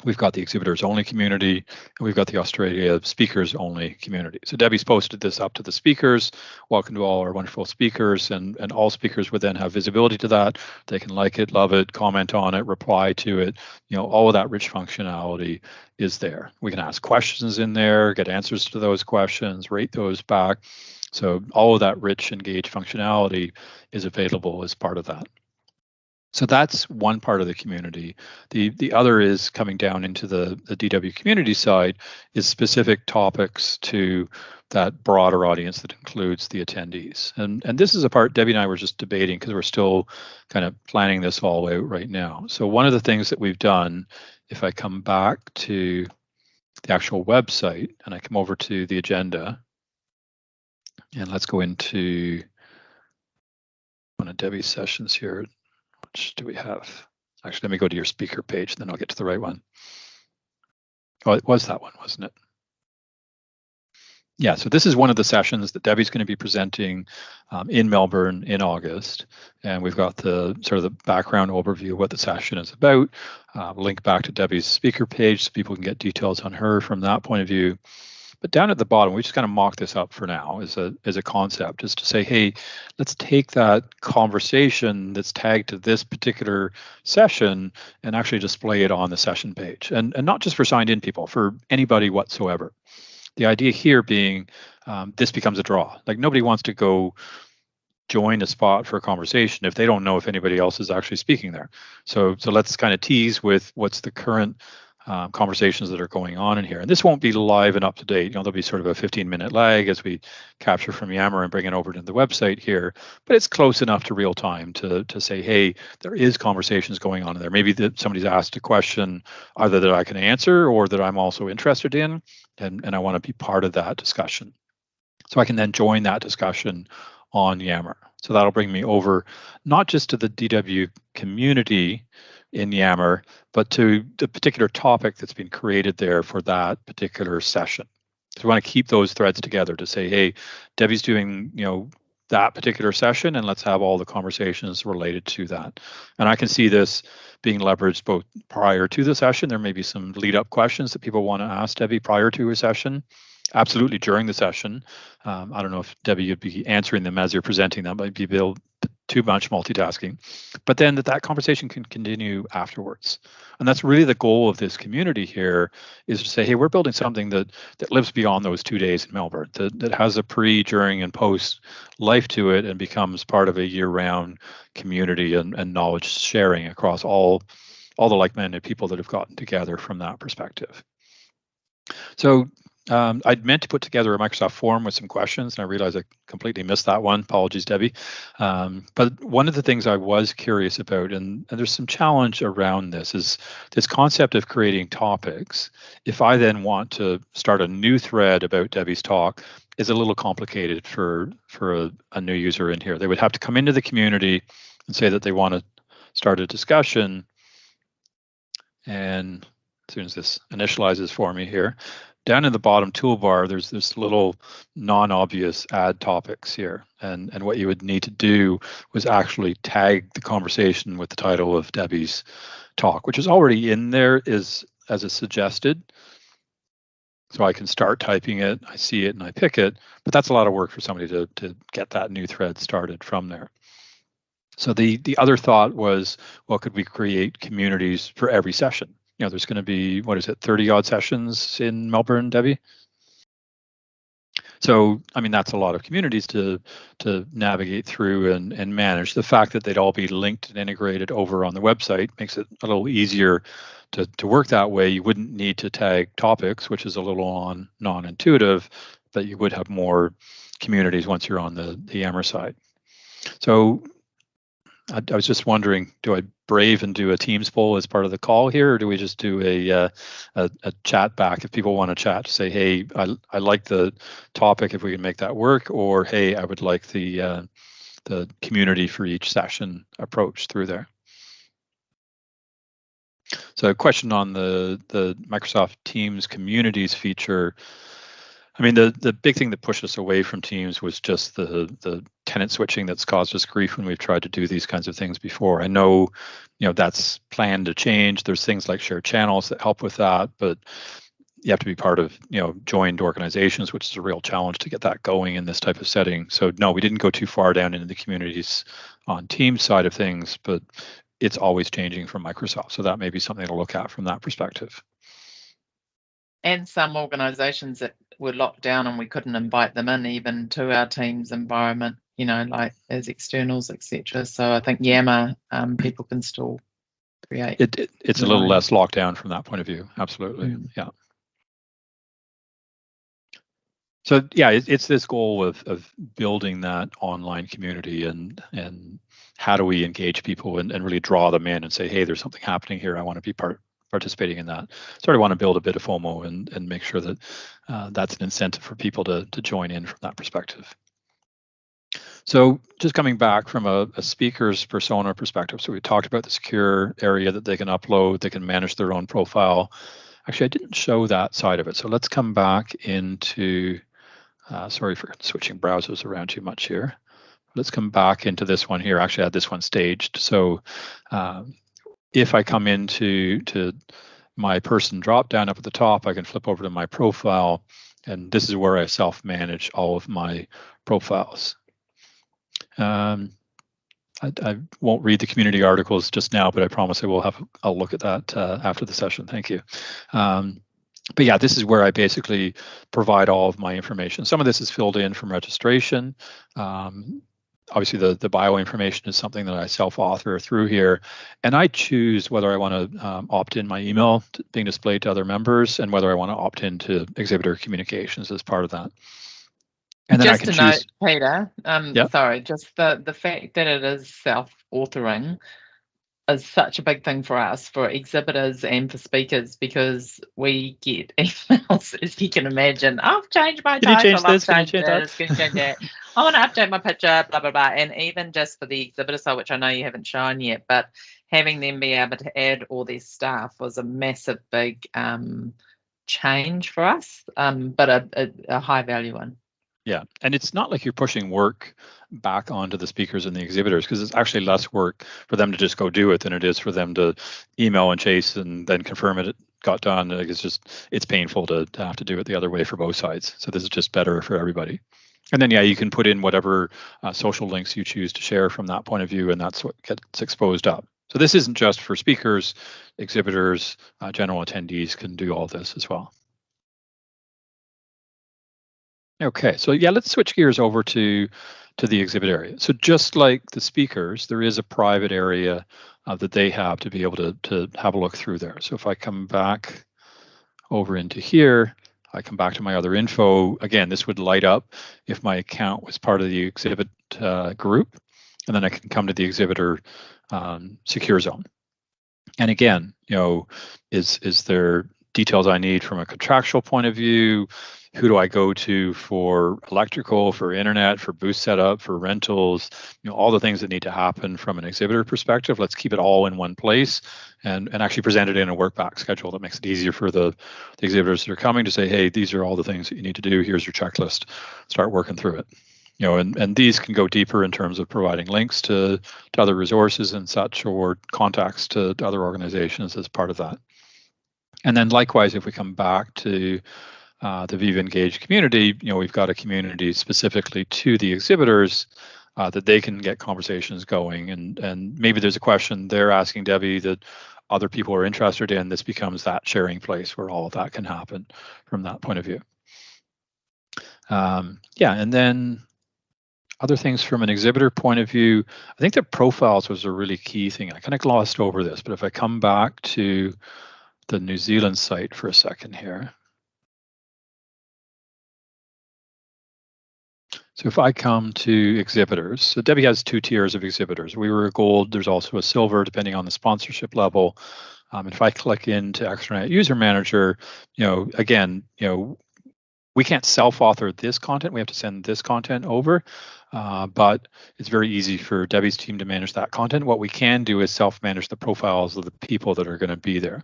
We've got the exhibitors only community, and we've got the Australia speakers only community. So Debbie's posted this up to the speakers. Welcome to all our wonderful speakers, and all speakers would then have visibility to that. They can like it, love it, comment on it, reply to it. All of that rich functionality is there. We can ask questions in there, get answers to those questions, rate those back. So all of that rich engaged functionality is available as part of that. So that's one part of the community. The other is coming down into the DW community side is specific topics to that broader audience that includes the attendees. And this is a part Debbie and I were just debating because we're still kind of planning this all out right now. So one of the things that we've done if I come back to the actual website and I come over to the agenda, and let's go into one of Debbie's sessions here. Which do we have? Actually, let me go to your speaker page, then I'll get to the right one. Oh, it was that one, wasn't it? Yeah, so this is one of the sessions that Debbie's going to be presenting in Melbourne in August. And we've got the sort of the background overview of what the session is about. Link back to Debbie's speaker page so people can get details on her from that point of view. But down at the bottom, we just kind of mock this up for now as a concept, is to say, hey, let's take that conversation that's tagged to this particular session and actually display it on the session page. And not just for signed in people, for anybody whatsoever. The idea here being this becomes a draw. Like nobody wants to go join a spot for a conversation if they don't know if anybody else is actually speaking there. So let's kind of tease with what's the current conversations that are going on in here. And this won't be live and up to date. There'll be sort of a 15-minute lag as we capture from Yammer and bring it over to the website here. But it's close enough to real time to say, hey, there is conversations going on in there. Maybe that somebody's asked a question either that I can answer or that I'm also interested in, and I want to be part of that discussion. So I can then join that discussion on Yammer. So that'll bring me over not just to the DW community in Yammer, but to the particular topic that's been created there for that particular session. So we want to keep those threads together to say, hey, Debbie's doing, that particular session, and let's have all the conversations related to that. And I can see this being leveraged both prior to the session. There may be some lead up questions that people want to ask Debbie prior to a session. Absolutely during the session. I don't know if Debbie, you'd be answering them as you're presenting them, might be too much multitasking, but then that conversation can continue afterwards. And that's really the goal of this community here, is to say, hey, we're building something that lives beyond those 2 days in Melbourne, that has a pre, during, and post life to it and becomes part of a year-round community and knowledge sharing across all the like-minded people that have gotten together from that perspective. So I'd meant to put together a Microsoft form with some questions, and I realized I completely missed that one. Apologies, Debbie. But one of the things I was curious about, and there's some challenge around this, is this concept of creating topics. If I then want to start a new thread about Debbie's talk, is a little complicated for a new user in here. They would have to come into the community and say that they want to start a discussion. And as soon as this initializes for me here, down in the bottom toolbar, there's this little non-obvious add topics here. And what you would need to do was actually tag the conversation with the title of Debbie's talk, which is already in there as a suggested. So I can start typing it, I see it, and I pick it. But that's a lot of work for somebody to get that new thread started from there. So the other thought was, well, could we create communities for every session? There's going to be, 30 odd sessions in Melbourne, Debbie? So, I mean, that's a lot of communities to navigate through and manage. The fact that they'd all be linked and integrated over on the website makes it a little easier to work that way. You wouldn't need to tag topics, which is a little non-intuitive, but you would have more communities once you're on the Yammer side. So I was just wondering, do I brave and do a Teams poll as part of the call here, or do we just do a chat back if people want to chat to say, hey, I like the topic, if we can make that work, or hey, I would like the community for each session approach through there. So a question on the Microsoft Teams communities feature. I mean, the big thing that pushed us away from Teams was just the tenant switching that's caused us grief when we've tried to do these kinds of things before. I know, that's planned to change. There's things like shared channels that help with that, but you have to be part of, joined organizations, which is a real challenge to get that going in this type of setting. So no, we didn't go too far down into the communities on Teams side of things, but it's always changing from Microsoft. So that may be something to look at from that perspective. And some organizations that were locked down and we couldn't invite them in even to our Teams environment, like as externals, etc. So I think Yammer, people can still create. It's a little less locked down from that point of view. Absolutely. Yeah. So yeah, it's this goal of building that online community and how do we engage people and really draw them in and say, hey, there's something happening here. I want to be part participating in that. Sort of want to build a bit of FOMO and make sure that that's an incentive for people to join in from that perspective. So just coming back from a speaker's persona perspective, so we talked about the secure area that they can upload, they can manage their own profile. Actually, I didn't show that side of it. So let's come back into, sorry for switching browsers around too much here. Let's come back into this one here. Actually, I had this one staged. So if I come into my person drop down up at the top, I can flip over to my profile, and this is where I self-manage all of my profiles. I won't read the community articles just now, but I promise I'll look at that after the session. Thank you. But yeah, this is where I basically provide all of my information. Some of this is filled in from registration. Obviously, the bio information is something that I self-author through here, and I choose whether I want to opt in my email being displayed to other members and whether I want to opt into exhibitor communications as part of that. And then just I can choose. Note, Peter, yep. Sorry, just the fact that it is self-authoring is such a big thing for us, for exhibitors and for speakers, because we get emails, as you can imagine. I've changed my title. Can you change this? Can you change that? Can you change that? I want to update my picture, blah, blah, blah. And even just for the exhibitor side, which I know you haven't shown yet, but having them be able to add all their staff was a massive, big change for us, but a high value one. Yeah, and it's not like you're pushing work back onto the speakers and the exhibitors, because it's actually less work for them to just go do it than it is for them to email and chase and then confirm it got done. Like it's painful to have to do it the other way for both sides. So this is just better for everybody. And then, yeah, you can put in whatever social links you choose to share from that point of view, and that's what gets exposed up. So this isn't just for speakers, exhibitors, general attendees can do all this as well. Okay, so yeah, let's switch gears over to the exhibit area. So just like the speakers, there is a private area that they have to be able to have a look through there. So if I come back over into here, I come back to my other info. Again, this would light up if my account was part of the exhibit group, and then I can come to the exhibitor secure zone. And again, you know, is there details I need from a contractual point of view? Who do I go to for electrical, for internet, for booth setup, for rentals, you know, all the things that need to happen from an exhibitor perspective. Let's keep it all in one place and actually present it in a work back schedule that makes it easier for the exhibitors that are coming to say, hey, these are all the things that you need to do. Here's your checklist. Start working through it. You know, and these can go deeper in terms of providing links to other resources and such, or contacts to other organizations as part of that. And then likewise, if we come back to the Viva Engage community, you know, we've got a community specifically to the exhibitors that they can get conversations going, and maybe there's a question they're asking Debbie that other people are interested in. This becomes that sharing place where all of that can happen from that point of view. Yeah, and then other things from an exhibitor point of view, I think that profiles was a really key thing. I kind of glossed over this, but if I come back to the New Zealand site for a second here. So if I come to exhibitors, so Debbie has 2 tiers of exhibitors. We were a gold, there's also a silver, depending on the sponsorship level. If I click into Extranet User Manager, you know, again, you know, we can't self-author this content. We have to send this content over, but it's very easy for Debbie's team to manage that content. What we can do is self-manage the profiles of the people that are going to be there.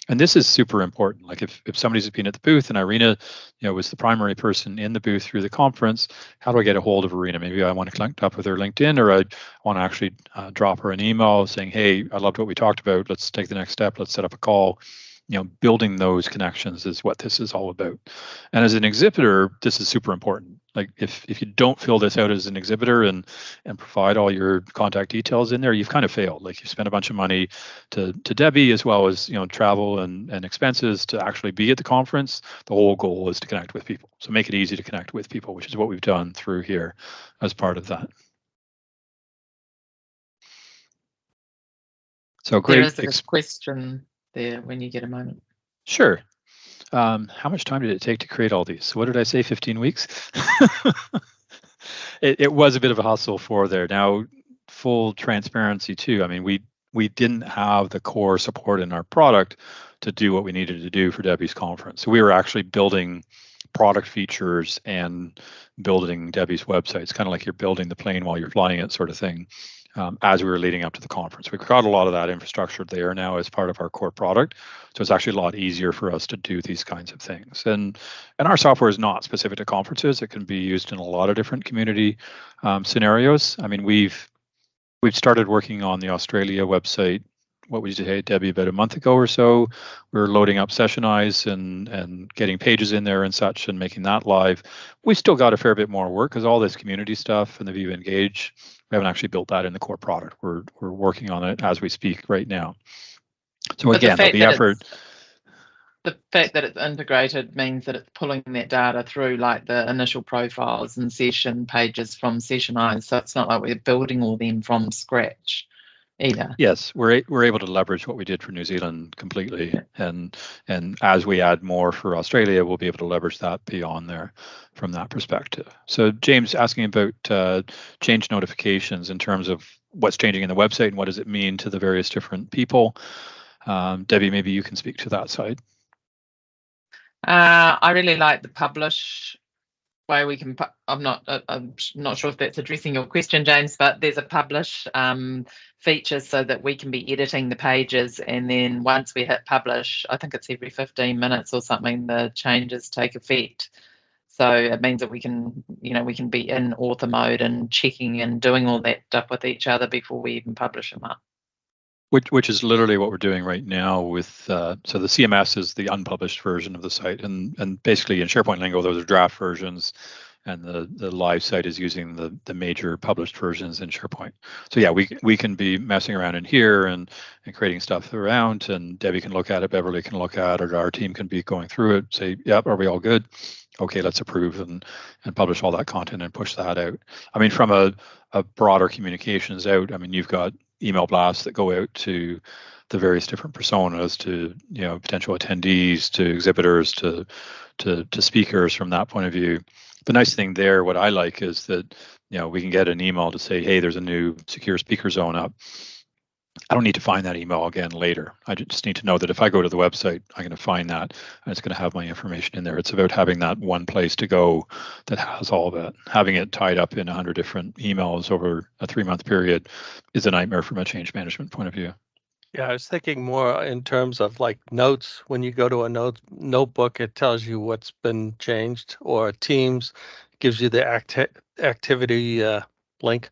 And this is super important. Like if somebody's been at the booth and Irina, you know, was the primary person in the booth through the conference, how do I get a hold of Irina? Maybe I want to connect up with her LinkedIn, or I want to actually drop her an email saying, hey, I loved what we talked about. Let's take the next step. Let's set up a call. You know, building those connections is what this is all about. And as an exhibitor, this is super important. Like if you don't fill this out as an exhibitor and provide all your contact details in there, you've kind of failed. Like you spent a bunch of money to Debbie, as well as, you know, travel and expenses to actually be at the conference. The whole goal is to connect with people. So make it easy to connect with people, which is what we've done through here as part of that. So great. There is a question there when you get a moment. Sure. How much time did it take to create all these? So what did I say, 15 weeks? It was a bit of a hustle for there. Now, full transparency too. I mean, we didn't have the core support in our product to do what we needed to do for Debbie's conference. So we were actually building product features and building Debbie's websites, kind of like you're building the plane while you're flying it sort of thing, as we were leading up to the conference. We've got a lot of that infrastructure there now as part of our core product. So it's actually a lot easier for us to do these kinds of things. And our software is not specific to conferences. It can be used in a lot of different community scenarios. I mean, we've started working on the Australia website. What would you say, Debbie, about a month ago or so? We were loading up Sessionize and getting pages in there and such and making that live. We still got a fair bit more work because all this community stuff and the Viva Engage, we haven't actually built that in the core product. We're working on it as we speak right now. So But again, the effort. The fact that it's integrated means that it's pulling that data through like the initial profiles and session pages from Sessionize. So it's not like we're building all them from scratch either. Yes, we're able to leverage what we did for New Zealand completely, and as we add more for Australia, we'll be able to leverage that beyond there from that perspective. So James asking about change notifications in terms of what's changing in the website and what does it mean to the various different people. Debbie, maybe you can speak to that side. I really like the publish way we can. I'm not sure if that's addressing your question, James, but there's a publish feature so that we can be editing the pages, and then once we hit publish, I think it's every 15 minutes or something, the changes take effect. So it means that we can be in author mode and checking and doing all that stuff with each other before we even publish them up. Which is literally what we're doing right now with, so the CMS is the unpublished version of the site, and basically in SharePoint lingo, those are draft versions, and the live site is using the major published versions in SharePoint. So yeah, we can be messing around in here and creating stuff around, and Debbie can look at it, Beverly can look at it, our team can be going through it, say, yep, are we all good? Okay, let's approve and publish all that content and push that out. I mean, from a broader communications out, I mean, you've got email blasts that go out to the various different personas, to potential attendees, to exhibitors, to speakers from that point of view. The nice thing there, what I like, is that we can get an email to say, hey, there's a new secure speaker zone up. I don't need to find that email again later. I just need to know that if I go to the website, I'm going to find that, and it's going to have my information in there. It's about having that one place to go that has all of it. Having it tied up in 100 different emails over a 3-month period is a nightmare from a change management point of view. Yeah, I was thinking more in terms of like notes. When you go to a notebook, it tells you what's been changed, or Teams gives you the activity link.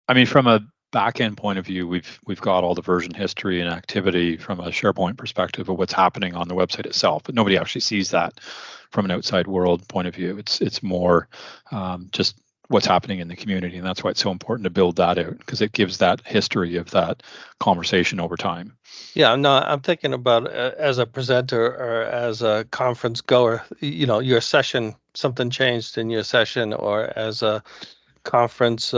I mean, from a back-end point of view, we've got all the version history and activity from a SharePoint perspective of what's happening on the website itself, but nobody actually sees that from an outside world point of view. It's more just what's happening in the community, and that's why it's so important to build that out, because it gives that history of that conversation over time. Yeah, no, I'm thinking about as a presenter or as a conference goer, your session, something changed in your session, or as a conference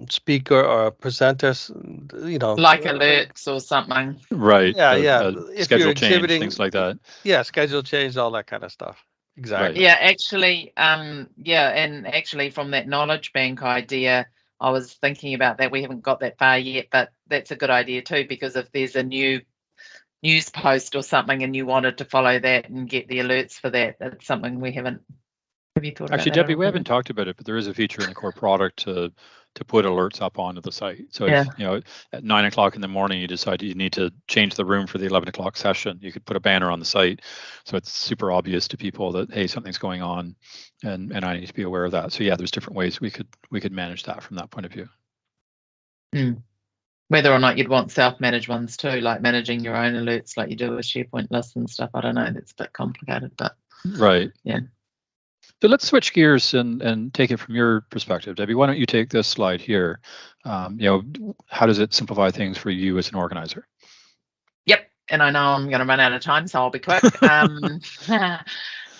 speaker or presenter, like alerts or something. Right. Yeah. If schedule change, things like that. Yeah, schedule change, all that kind of stuff. Exactly. Yeah, actually, and actually from that knowledge bank idea, I was thinking about that. We haven't got that far yet, but that's a good idea too, because if there's a new news post or something and you wanted to follow that and get the alerts for that, that's something we haven't. Have you thought Actually, about that? Debbie, we haven't talked about it, but there is a feature in the core product to put alerts up onto the site. So if at 9 o'clock in the morning you decide you need to change the room for the 11 o'clock session, you could put a banner on the site, so it's super obvious to people that, hey, something's going on, and I need to be aware of that. So yeah, there's different ways we could manage that from that point of view. Whether or not you'd want self-managed ones too, like managing your own alerts like you do with SharePoint lists and stuff. I don't know, that's a bit complicated, but right. Yeah. So let's switch gears and take it from your perspective, Debbie. Why don't you take this slide here? How does it simplify things for you as an organizer? Yep, and I know I'm going to run out of time, so I'll be quick.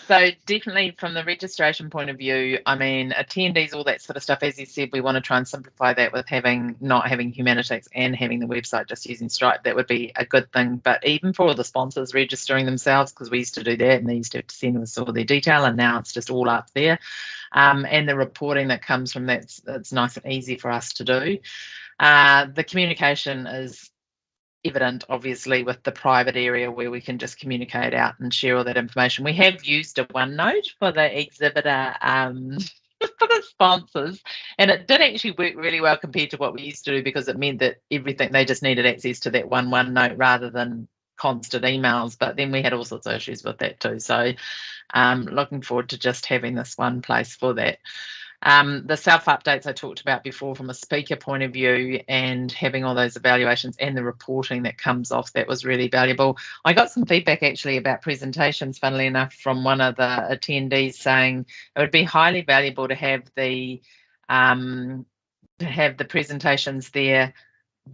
So definitely from the registration point of view, I mean, attendees, all that sort of stuff, as you said, we want to try and simplify that with not having Humanitix and having the website just using Stripe. That would be a good thing. But even for all the sponsors registering themselves, because we used to do that and they used to have to send us all their detail, and now it's just all up there. And the reporting that comes from that, it's nice and easy for us to do. The communication is evident, obviously, with the private area where we can just communicate out and share all that information. We have used a OneNote for the exhibitor for the sponsors, and it did actually work really well compared to what we used to do, because it meant that everything, they just needed access to that one OneNote rather than constant emails. But then we had all sorts of issues with that too. So looking forward to just having this one place for that. The self-updates I talked about before from a speaker point of view, and having all those evaluations and the reporting that comes off that was really valuable. I got some feedback actually about presentations, funnily enough, from one of the attendees saying it would be highly valuable to have the presentations there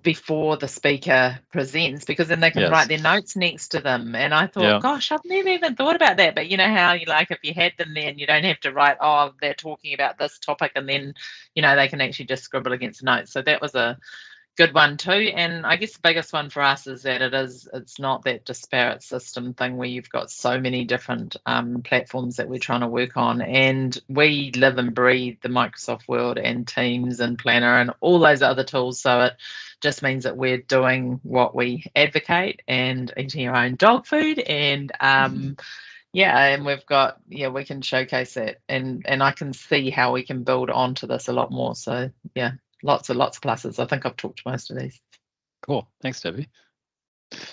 before the speaker presents, because then they can write their notes next to them. And I thought, gosh, I've never even thought about that. But you know how you, like, if you had them there and you don't have to write, oh, they're talking about this topic, and then, you know, they can actually just scribble against notes. So that was a good one too. And I guess the biggest one for us is that it's not that disparate system thing where you've got so many different platforms that we're trying to work on, and we live and breathe the Microsoft world and Teams and Planner and all those other tools. So it just means that we're doing what we advocate and eating our own dog food, and and we've got, we can showcase that, and I can see how we can build onto this a lot more. So yeah, lots of pluses. I think I've talked to most of these. Cool. Thanks, Debbie.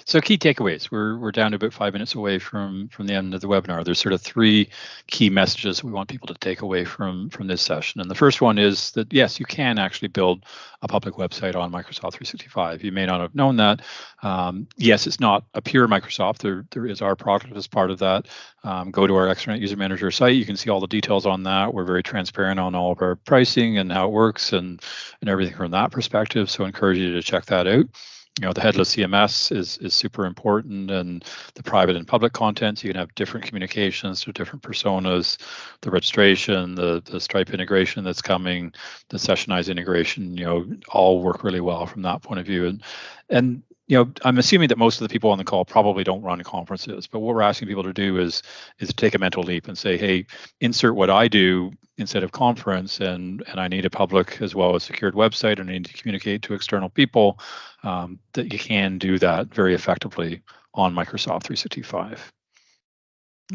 So key takeaways. We're down to about 5 minutes away from the end of the webinar. There's sort of 3 key messages we want people to take away from this session. And the first one is that, yes, you can actually build a public website on Microsoft 365. You may not have known that. Yes, it's not a pure Microsoft. There is our product as part of that. Go to our Extranet User Manager site. You can see all the details on that. We're very transparent on all of our pricing and how it works and everything from that perspective. So I encourage you to check that out. The headless CMS is super important, and the private and public content. So you can have different communications to different personas, the registration, the Stripe integration that's coming, the Sessionize integration, all work really well from that point of view. And I'm assuming that most of the people on the call probably don't run conferences, but what we're asking people to do is to take a mental leap and say, hey, insert what I do instead of conference, and I need a public as well as secured website, and I need to communicate to external people, that you can do that very effectively on Microsoft 365.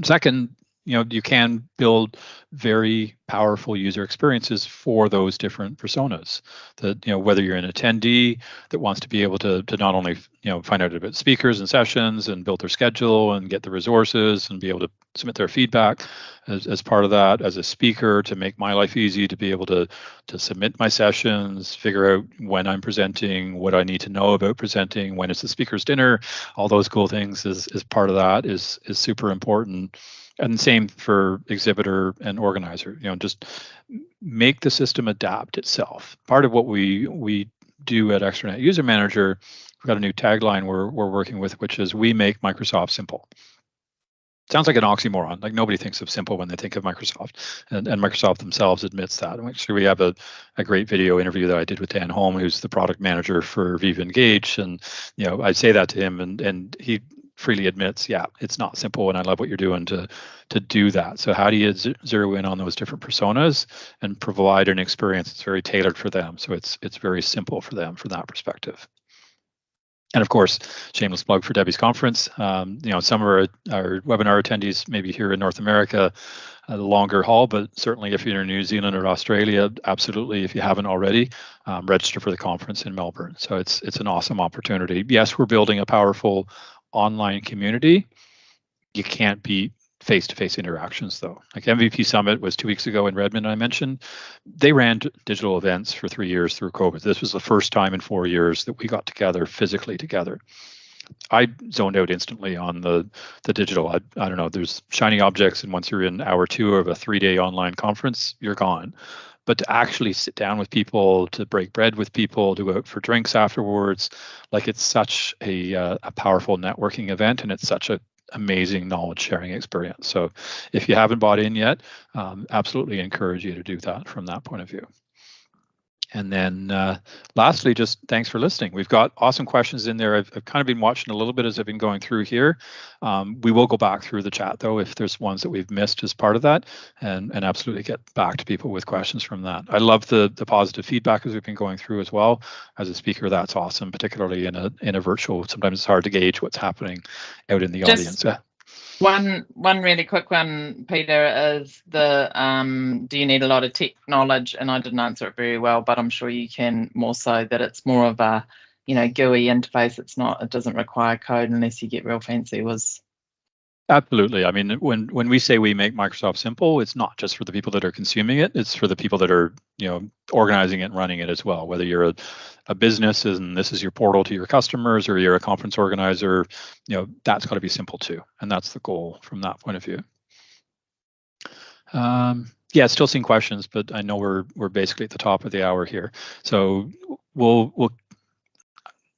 Second, you can build very powerful user experiences for those different personas. That, whether you're an attendee that wants to be able to not only find out about speakers and sessions and build their schedule and get the resources and be able to submit their feedback as part of that, as a speaker, to make my life easy, to be able to submit my sessions, figure out when I'm presenting, what I need to know about presenting, when it's the speaker's dinner, all those cool things is part of that is super important. And same for exhibitor and organizer. Just make the system adapt itself. Part of what we do at Extranet User Manager, we've got a new tagline we're working with, which is we make Microsoft simple. Sounds like an oxymoron. Like nobody thinks of simple when they think of Microsoft, and Microsoft themselves admits that. And actually, we have a great video interview that I did with Dan Holm, who's the product manager for Viva Engage, and I say that to him, and he freely admits, yeah, it's not simple, and I love what you're doing to do that. So how do you zero in on those different personas and provide an experience that's very tailored for them, so it's very simple for them from that perspective? And of course, shameless plug for Debbie's conference. Some of our webinar attendees maybe here in North America, a longer haul, but certainly if you're in New Zealand or Australia, absolutely, if you haven't already, register for the conference in Melbourne. So it's an awesome opportunity. Yes, we're building a powerful online community. You can't beat face-to-face interactions, though. Like MVP Summit was 2 weeks ago in Redmond, I mentioned. They ran digital events for 3 years through COVID. This was the first time in 4 years that we got together physically together. I zoned out instantly on the digital. I don't know, there's shiny objects, and once you're in hour 2 of a 3-day online conference, you're gone. But to actually sit down with people, to break bread with people, to go out for drinks afterwards, like it's such a powerful networking event, and it's such a amazing knowledge sharing experience. So if you haven't bought in yet, absolutely encourage you to do that from that point of view. And then lastly, just thanks for listening. We've got awesome questions in there. I've kind of been watching a little bit as I've been going through here. We will go back through the chat, though, if there's ones that we've missed as part of that, and absolutely get back to people with questions from that. I love the positive feedback as we've been going through as well. As a speaker, that's awesome, particularly in a virtual. Sometimes it's hard to gauge what's happening out in the audience. One really quick one, Peter, is the do you need a lot of tech knowledge? And I didn't answer it very well, but I'm sure you can more so that it's more of a, GUI interface. It doesn't require code unless you get real fancy. Absolutely. I mean, when we say we make Microsoft simple, it's not just for the people that are consuming it. It's for the people that are, organizing it and running it as well. Whether you're a business and this is your portal to your customers, or you're a conference organizer, that's got to be simple too. And that's the goal from that point of view. Yeah, still seeing questions, but I know we're basically at the top of the hour here. So we'll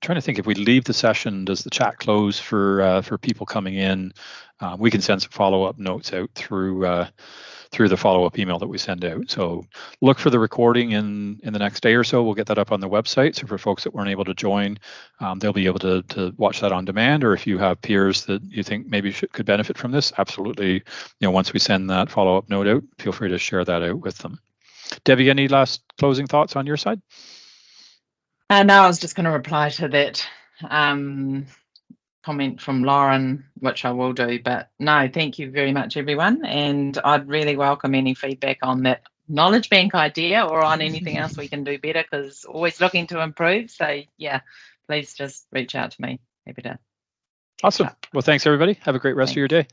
trying to think, if we leave the session, does the chat close for people coming in? We can send some follow-up notes out through the follow-up email that we send out. So look for the recording in the next day or so. We'll get that up on the website. So for folks that weren't able to join, they'll be able to watch that on demand. Or if you have peers that you think maybe could benefit from this, absolutely. Once we send that follow-up note out, feel free to share that out with them. Debbie, any last closing thoughts on your side? No, I was just going to reply to that comment from Lauren, which I will do. But no, thank you very much, everyone. And I'd really welcome any feedback on that knowledge bank idea or on anything else we can do better, because always looking to improve. So yeah, please just reach out to me. Happy to. Awesome. Well, thanks, everybody. Have a great rest of your day.